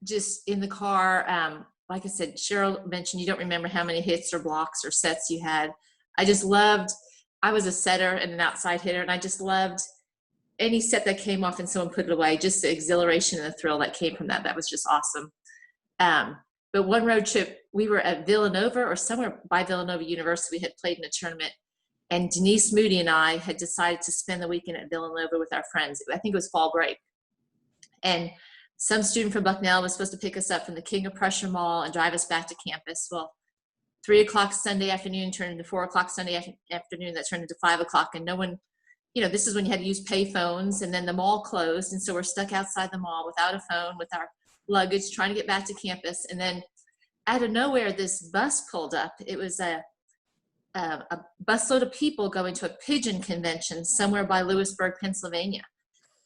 just in the car. Like I said, Cheryl mentioned you don't remember how many hits or blocks or sets you had. I was a setter and an outside hitter, and I just loved any set that came off and someone put it away, just the exhilaration and the thrill that came from that. That was just awesome. But one road trip, we were at Villanova or somewhere by Villanova University. We had played in a tournament, And Denise Moody and I had decided to spend the weekend at Villanova with our friends. I think it was fall break. And some student from Bucknell was supposed to pick us up from the King of Prussia Mall and drive us back to campus. Well, 3 o'clock Sunday afternoon turned into 4 o'clock Sunday afternoon. That turned into 5 o'clock. And no one, you know, this is when you had to use pay phones, and then the mall closed. And so we're stuck outside the mall without a phone, with our luggage, trying to get back to campus. And then out of nowhere, this bus pulled up. It was a busload of people going to a pigeon convention somewhere by Lewisburg, Pennsylvania.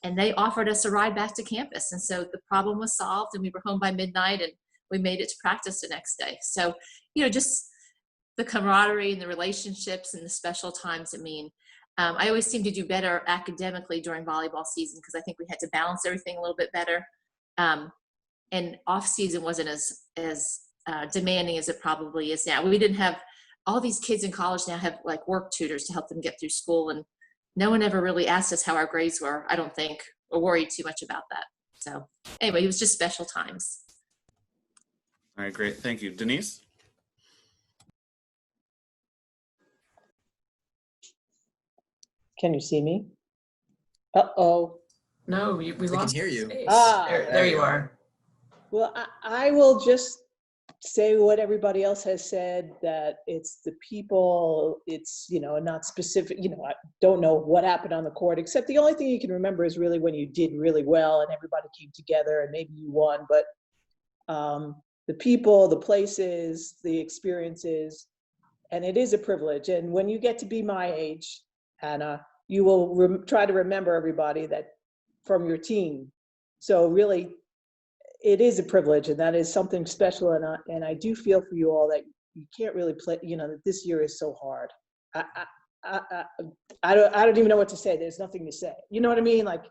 And they offered us a ride back to campus. And so the problem was solved, and we were home by midnight, and we made it to practice the next day. So, you know, just the camaraderie and the relationships and the special times. I mean, I always seem to do better academically during volleyball season because I think we had to balance everything a little bit better. And off season wasn't as demanding as it probably is now. We didn't have, all these kids in college now have like work tutors to help them get through school, and no one ever really asked us how our grades were, I don't think, or worried too much about that. So anyway, it was just special times. All right, great. Thank you. Denise? Can you see me? Uh-oh. No, we lost. can hear you. Space. Ah. There you are. Well, I will just say what everybody else has said, that it's the people, it's, you know, not specific, you know, I don't know what happened on the court, except the only thing you can remember is really when you did really well and everybody came together and maybe you won. But the people, the places, the experiences, and it is a privilege. And when you get to be my age, Hannah, you will try to remember everybody that from your team. So really, it is a privilege, and that is something special. And I do feel for you all that you can't really play, you know, that this year is so hard. I don't even know what to say. There's nothing to say. You know what I mean? Like,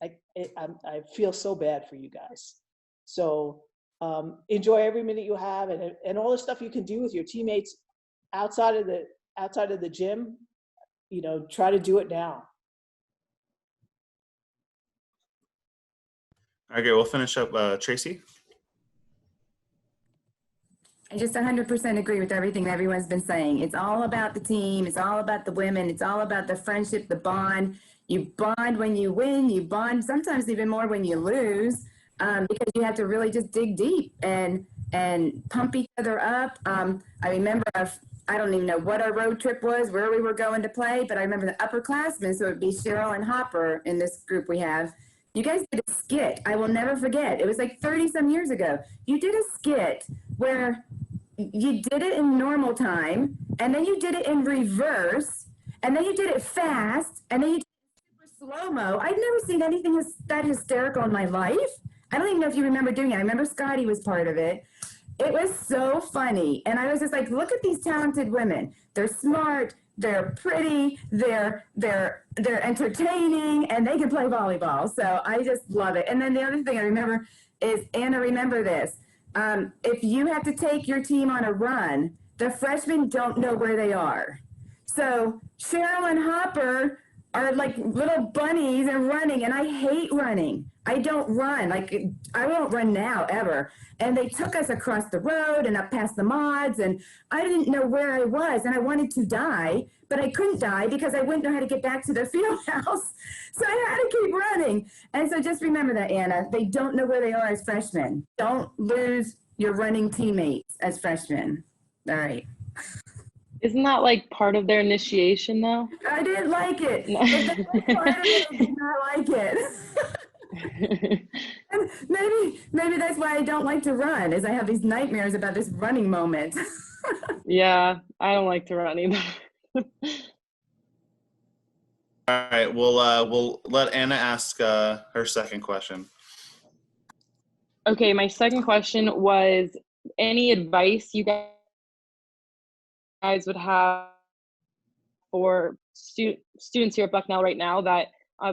I feel so bad for you guys. So enjoy every minute you have, and all the stuff you can do with your teammates outside of the gym. You know, try to do it now. Okay, we'll finish up. Traci? I just 100% agree with everything that everyone's been saying. It's all about the team. It's all about the women. It's all about the friendship, the bond. You bond when you win. You bond sometimes even more when you lose, because you have to really just dig deep and pump each other up. I remember, I don't even know what our road trip was, where we were going to play, but I remember the upperclassmen, so it would be Cheryl and Hopper in this group we have. You guys did a skit. I will never forget. It was like 30 some years ago. You did a skit where you did it in normal time, and then you did it in reverse, and then you did it fast, and then you did it super slow-mo. I've never seen anything that hysterical in my life. I don't even know if you remember doing it. I remember Scotty was part of it. It was so funny. And I was just like, look at these talented women. They're smart. They're pretty, they're entertaining, and they can play volleyball. So I just love it. And then the other thing I remember is, Anna, remember this. If you have to take your team on a run, the freshmen don't know where they are. So Cheryl and Hopper are like little bunnies and running, and I hate running. I don't run. Like, I won't run now, ever. And they took us across the road and up past the mods, and I didn't know where I was, and I wanted to die, but I couldn't die because I wouldn't know how to get back to the field house. So I had to keep running. And so just remember that, Anna. They don't know where they are as freshmen. Don't lose your running teammates as freshmen. All right. Isn't that like part of their initiation though? I didn't like it. Part of it, I did not like it. And maybe that's why I don't like to run, is I have these nightmares about this running moment. Yeah, I don't like to run either. All right, we'll let Anna ask her second question. Okay, my second question was, any advice you guys would have for students here at Bucknell right now that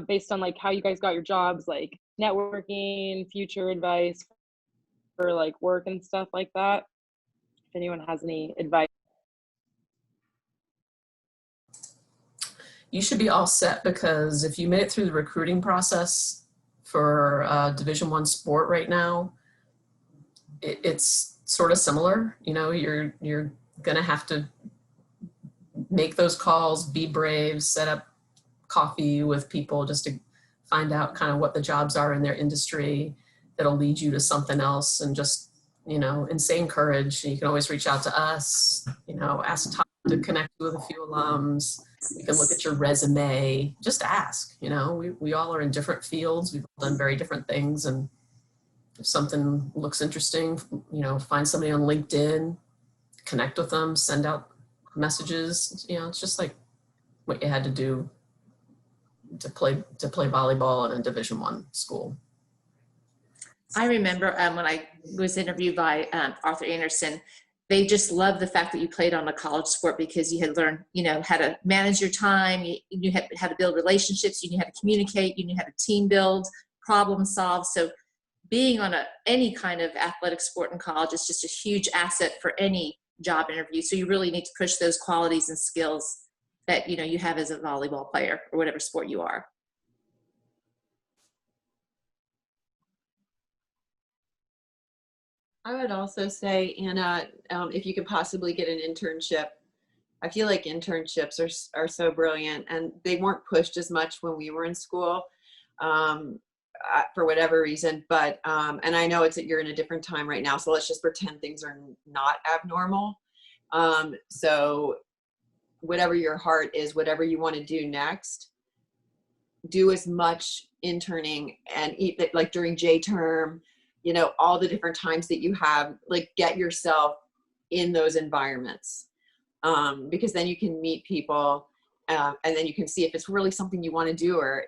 based on like how you guys got your jobs, like networking, future advice for like work and stuff like that? If anyone has any advice. You should be all set, because if you made it through the recruiting process for Division I sport right now, it's sort of similar. You know, you're gonna have to make those calls, be brave, set up coffee with people just to find out kind of what the jobs are in their industry that'll lead you to something else, and just, insane courage. You can always reach out to us, ask Todd to connect you with a few alums. You can look at your resume, just ask, we all are in different fields. We've all done very different things. And if something looks interesting, find somebody on LinkedIn, connect with them, send out messages. It's just like what you had to do to play volleyball in a Division I school. I remember when I was interviewed by Arthur Anderson, they just loved the fact that you played on a college sport because you had learned, how to manage your time, you knew how to build relationships, you knew how to communicate, you knew how to team build, problem solve. So being on any kind of athletic sport in college is just a huge asset for any job interview. So you really need to push those qualities and skills that, you have as a volleyball player or whatever sport you are. I would also say, Anna, if you could possibly get an internship. I feel like internships are so brilliant, and they weren't pushed as much when we were in school for whatever reason. But and I know you're in a different time right now, so let's just pretend things are not abnormal. So whatever your heart is, whatever you want to do next, do as much interning and like during J term. All the different times that you have, like, get yourself in those environments, because then you can meet people, and then you can see if it's really something you want to do, or,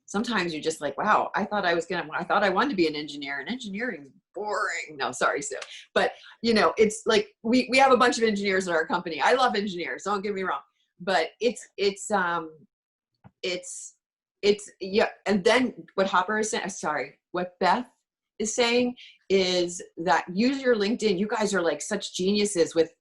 sometimes you're just like, wow, I thought I wanted to be an engineer, and engineering's boring. No, sorry, Sue. But, it's like, we have a bunch of engineers in our company. I love engineers, don't get me wrong. But it's yeah. And then what Beth is saying is that use your LinkedIn. You guys are like such geniuses with,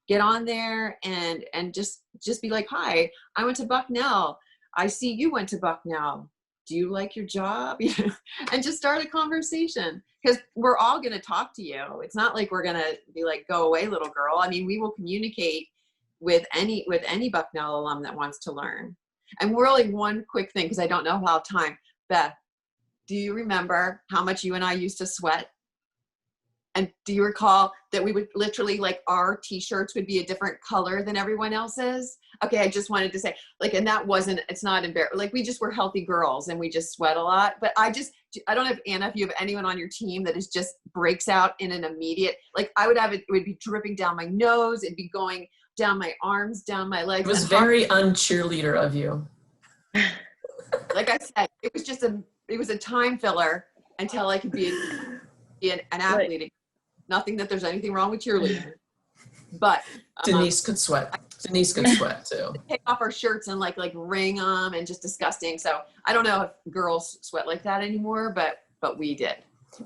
get on there and just be like, hi, I went to Bucknell. I see you went to Bucknell. Do you like your job? And just start a conversation, because we're all going to talk to you. It's not like we're going to be like, go away, little girl. I mean, we will communicate with any Bucknell alum that wants to learn. And really one quick thing, because I don't know how time, Beth, do you remember how much you and I used to sweat? And do you recall that we would literally, like, our t-shirts would be a different color than everyone else's? Okay, I just wanted to say, like, and it's not embarrassing. Like, we just were healthy girls and we just sweat a lot. But I don't know if, Anna, if you have anyone on your team that is just breaks out in an immediate, like, I would have it would be dripping down my nose. It'd be going down my arms, down my legs. It was very un-cheerleader of you. Like I said, it was a time filler until I could be an athlete. Right. Nothing that there's anything wrong with cheerleading, but Denise could sweat. Denise could sweat too. Take off our shirts and like wring them, and just disgusting. So I don't know if girls sweat like that anymore, but we did.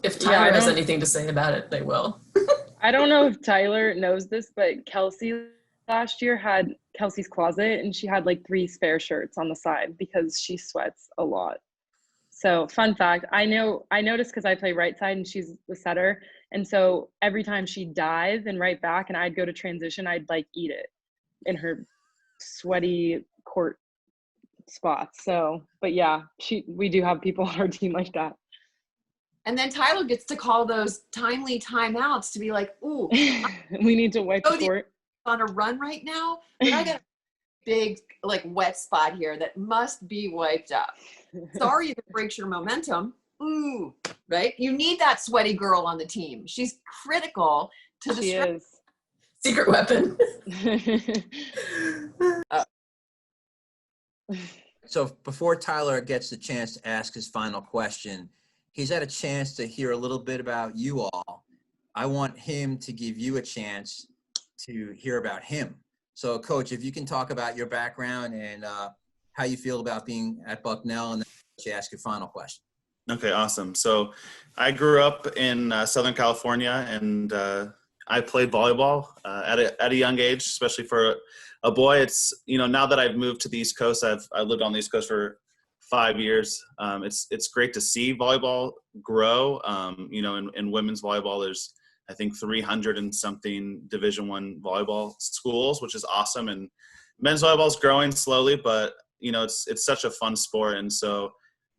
If Tyler has anything to say about it, they will. I don't know if Tyler knows this, but Kelsey last year had Kelsey's closet, and she had like 3 spare shirts on the side because she sweats a lot. So fun fact, I noticed because I play right side and she's the setter. And so every time she'd dive and right back and I'd go to transition, I'd like eat it in her sweaty court spots. So, but yeah, we do have people on our team like that. And then Tyler gets to call those timely timeouts to be like, ooh, we need to wipe the court. On a run right now, but I got a big like wet spot here that must be wiped up. Sorry if it breaks your momentum. Ooh, right? You need that sweaty girl on the team. She's critical to the is. Secret weapon. So before Tyler gets the chance to ask his final question, he's had a chance to hear a little bit about you all. I want him to give you a chance to hear about him. So, Coach, if you can talk about your background and how you feel about being at Bucknell, and then you ask your final question. Okay, awesome. So I grew up in Southern California, and I played volleyball at a young age, especially for a boy. It's, now that I've moved to the East Coast, I've lived on the East Coast for 5 years. It's great to see volleyball grow. In women's volleyball, there's I think 300 and something Division I volleyball schools, which is awesome. And men's volleyball is growing slowly, but it's such a fun sport. And so,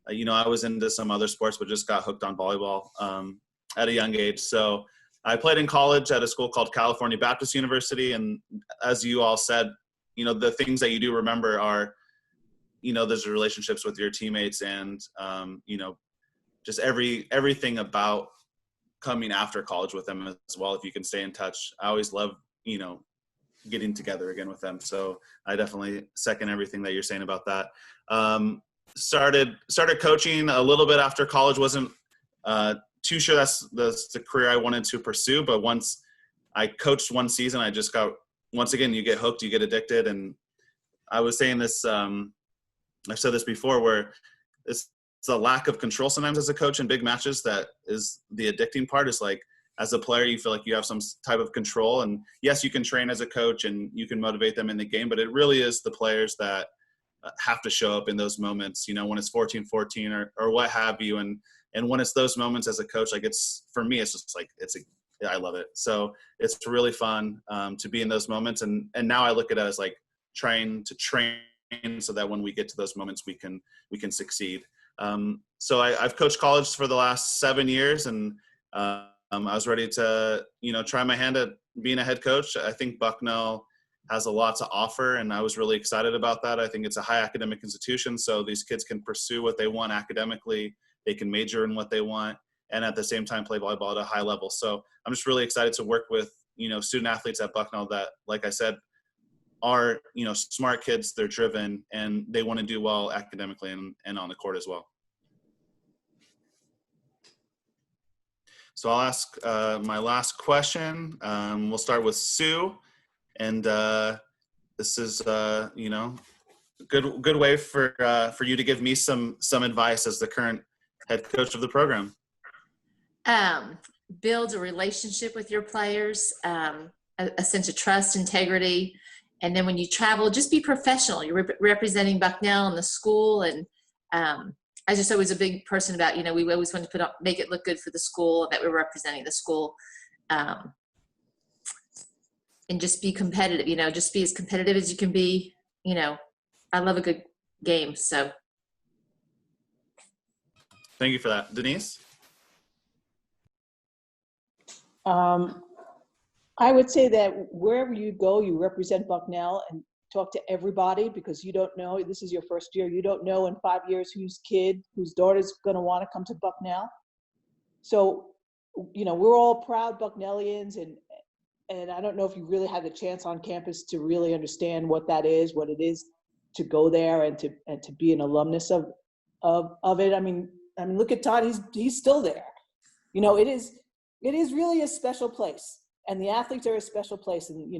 I was into some other sports, but just got hooked on volleyball at a young age. So I played in college at a school called California Baptist University. And as you all said, the things that you do remember are, those relationships with your teammates and, just everything about coming after college with them as well. If you can stay in touch, I always love, getting together again with them. So I definitely second everything that you're saying about that. Started coaching a little bit after college. Wasn't too sure that's the career I wanted to pursue, but once I coached one season, I just got, once again, you get hooked, you get addicted. And I was saying this, I've said this before, where it's the lack of control sometimes as a coach in big matches that is the addicting part. Is like, as a player, you feel like you have some type of control, and yes, you can train as a coach and you can motivate them in the game, but it really is the players that have to show up in those moments, when it's 14-14 or what have you. And when it's those moments as a coach, like for me, it's just like, I love it. So it's really fun to be in those moments. And now I look at it as like trying to train so that when we get to those moments, we can succeed. So I've coached college for the last 7 years, and I was ready to, try my hand at being a head coach. I think Bucknell has a lot to offer, and I was really excited about that. I think it's a high academic institution, so these kids can pursue what they want academically. They can major in what they want, and at the same time play volleyball at a high level. So I'm just really excited to work with, student athletes at Bucknell that, like I said, are, smart kids, they're driven, and they want to do well academically and on the court as well. So I'll ask my last question. We'll start with Sue. And this is, good way for you to give me some advice as the current head coach of the program. Build a relationship with your players, a sense of trust, integrity. And then when you travel, just be professional. You're representing Bucknell and the school. And I just always a big person about, we always want to make it look good for the school, that we're representing the school. And just be competitive, just be as competitive as you can be. I love a good game, so. Thank you for that. Denise? I would say that wherever you go, you represent Bucknell and talk to everybody, because you don't know, this is your first year, you don't know in 5 years whose daughter's gonna wanna come to Bucknell. So, we're all proud Bucknellians, and I don't know if you really had the chance on campus to really understand what that is, what it is to go there and to be an alumnus of it. I mean, look at Todd, he's still there. It is really a special place, and the athletes are a special place, and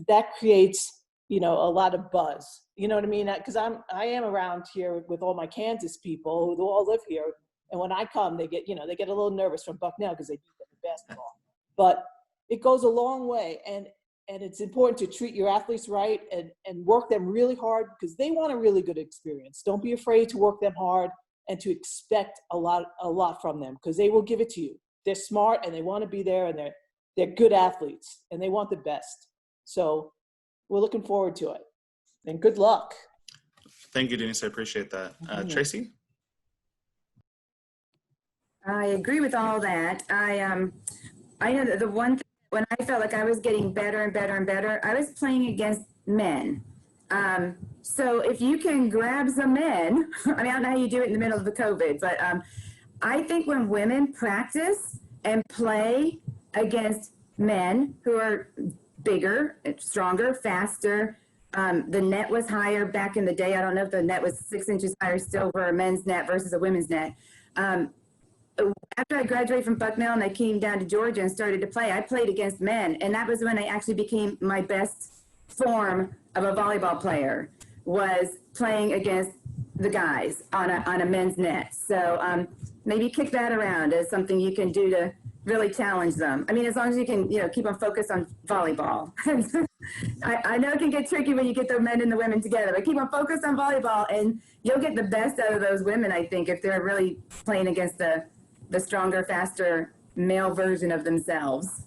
that creates a lot of buzz. You know what I mean? Because I am around here with all my Kansas people who all live here, and when I come, they get a little nervous from Bucknell because they beat them in basketball, but it goes a long way, and it's important to treat your athletes right and work them really hard, because they want a really good experience. Don't be afraid to work them hard and to expect a lot from them, because they will give it to you. They're smart and they want to be there, and they're good athletes and they want the best. So we're looking forward to it, and good luck. Thank you, Denise. I appreciate that. Traci? I agree with all that. I know that the one thing, when I felt like I was getting better and better and better, I was playing against men. So if you can grab some men, I don't know how you do it in the middle of the COVID, but I think when women practice and play against men who are bigger, stronger, faster, the net was higher back in the day. I don't know if the net was 6 inches higher still for a men's net versus a women's net. After I graduated from Bucknell and I came down to Georgia and started to play, I played against men, and that was when I actually became my best form of a volleyball player, was playing against the guys on a men's net. So maybe kick that around as something you can do to really challenge them. As long as you can, keep them focused on volleyball. I know it can get tricky when you get the men and the women together, but keep them focused on volleyball, and you'll get the best out of those women, I think, if they're really playing against the stronger, faster male version of themselves.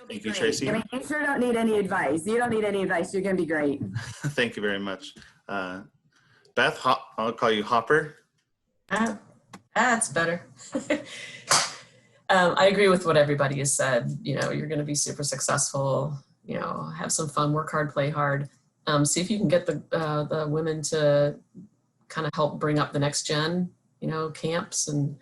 Thank you, Traci. I mean, you sure don't need any advice. You don't need any advice. You're going to be great. Thank you very much. Beth, I'll call you Hopper. That's better. I agree with what everybody has said. You know, you're going to be super successful, you know, have some fun, work hard, play hard. See if you can get the women to kind of help bring up the next gen, you know, camps and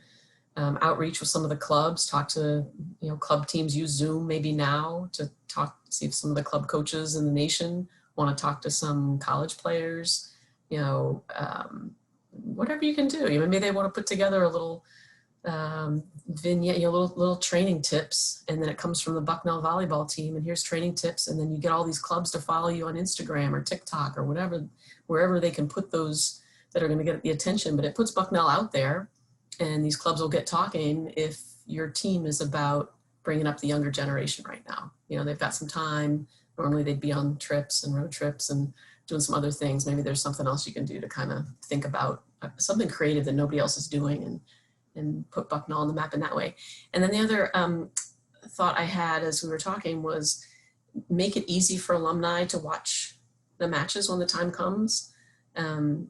outreach with some of the clubs, talk to, you know, club teams, use Zoom maybe now to talk, see if some of the club coaches in the nation want to talk to some college players, you know, whatever you can do. Maybe they want to put together a little vignette, you know, little training tips, and then it comes from the Bucknell volleyball team, and here's training tips, and then you get all these clubs to follow you on Instagram or TikTok or whatever, wherever they can put those that are going to get the attention. But it puts Bucknell out there, and these clubs will get talking if your team is about bringing up the younger generation right now. You know, they've got some time. Normally they'd be on trips and road trips and doing some other things. Maybe there's something else you can do to kind of think about something creative that nobody else is doing, and put Bucknell on the map in that way. And then the other thought I had as we were talking was make it easy for alumni to watch the matches when the time comes.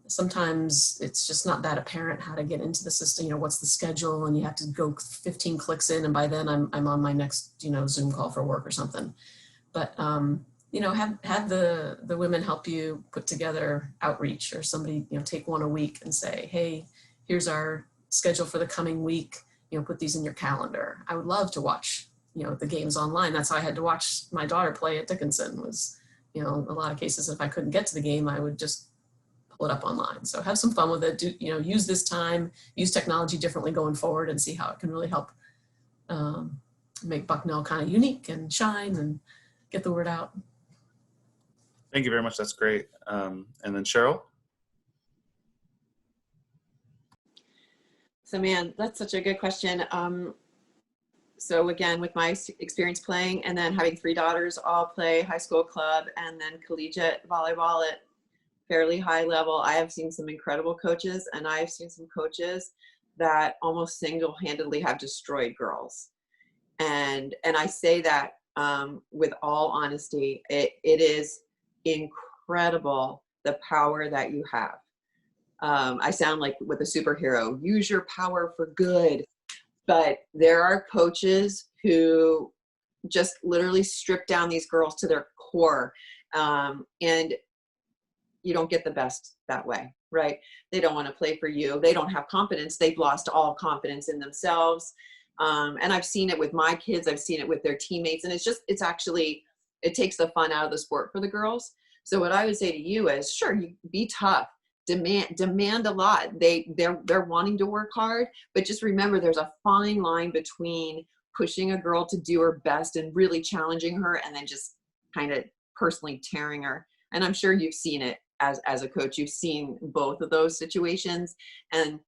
Sometimes it's just not that apparent how to get into the system, you know, what's the schedule, and you have to go 15 clicks in, and by then I'm on my next, you know, Zoom call for work or something. But, you know, have the women help you put together outreach, or somebody, you know, take one a week and say, hey, here's our schedule for the coming week, you know, put these in your calendar. I would love to watch, you know, the games online. That's how I had to watch my daughter play at Dickinson, was, you know, a lot of cases, if I couldn't get to the game, I would just pull it up online. So have some fun with it. You know, use this time, use technology differently going forward, and see how it can really help make Bucknell kind of unique and shine and get the word out. Thank you very much. That's great. And then Cheryl? So man, that's such a good question. So again, with my experience playing and then having 3 daughters all play high school club and then collegiate volleyball at fairly high level, I have seen some incredible coaches, and I've seen some coaches that almost single-handedly have destroyed girls. And I say that with all honesty. It is incredible the power that you have. I sound like with a superhero, use your power for good. But there are coaches who just literally strip down these girls to their core. And you don't get the best that way, right? They don't want to play for you. They don't have confidence. They've lost all confidence in themselves. And I've seen it with my kids. I've seen it with their teammates. And it's actually, it takes the fun out of the sport for the girls. So what I would say to you is, sure, you be tough. Demand a lot. They're wanting to work hard, but just remember there's a fine line between pushing a girl to do her best and really challenging her, and then just kind of personally tearing her. And I'm sure you've seen it as a coach. You've seen both of those situations. And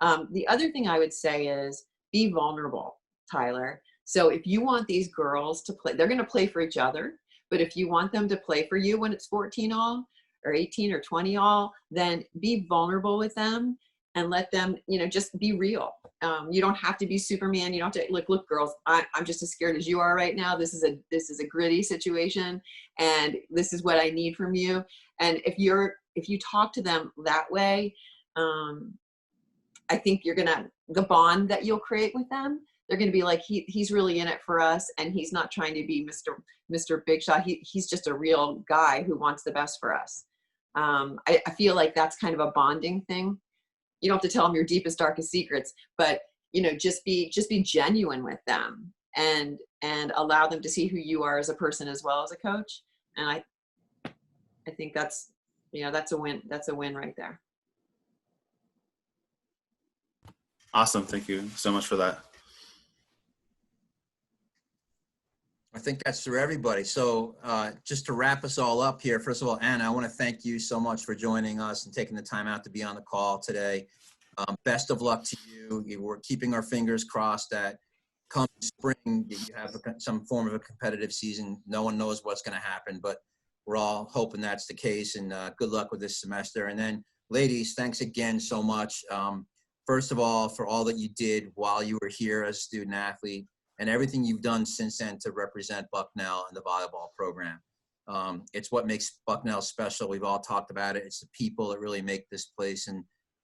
the other thing I would say is be vulnerable, Tyler. So if you want these girls to play, they're going to play for each other. But if you want them to play for you when it's 14 all, or 18 or 20 all, then be vulnerable with them and let them, you know, just be real. You don't have to be Superman. You don't have to look, girls, I'm just as scared as you are right now. This is a gritty situation, and this is what I need from you. And if you talk to them that way, I think the bond that you'll create with them, they're going to be like, he's really in it for us, and he's not trying to be Mr. Big Shot. He's just a real guy who wants the best for us. I feel like that's kind of a bonding thing. You don't have to tell them your deepest, darkest secrets, but you know, just be genuine with them and allow them to see who you are as a person as well as a coach. And I think that's a win. That's a win right there. Awesome. Thank you so much for that. I think that's for everybody. So just to wrap us all up here, first of all, Anna, I want to thank you so much for joining us and taking the time out to be on the call today. Best of luck to you. We're keeping our fingers crossed that come spring, you have some form of a competitive season. No one knows what's going to happen, but we're all hoping that's the case, and good luck with this semester. And then ladies, thanks again so much first of all, for all that you did while you were here as a student athlete and everything you've done since then to represent Bucknell and the volleyball program. It's what makes Bucknell special. We've all talked about it. It's the people that really make this place. And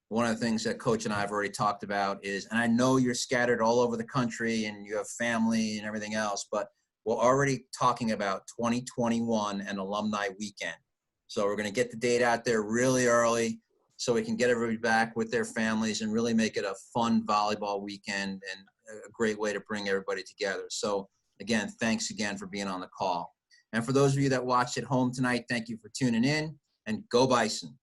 one of the things that Coach and I have already talked about is, and I know you're scattered all over the country and you have family and everything else, but we're already talking about 2021 and alumni weekend. So we're going to get the date out there really early so we can get everybody back with their families and really make it a fun volleyball weekend and a great way to bring everybody together. So again, thanks again for being on the call. And for those of you that watched at home tonight, thank you for tuning in, and go Bison.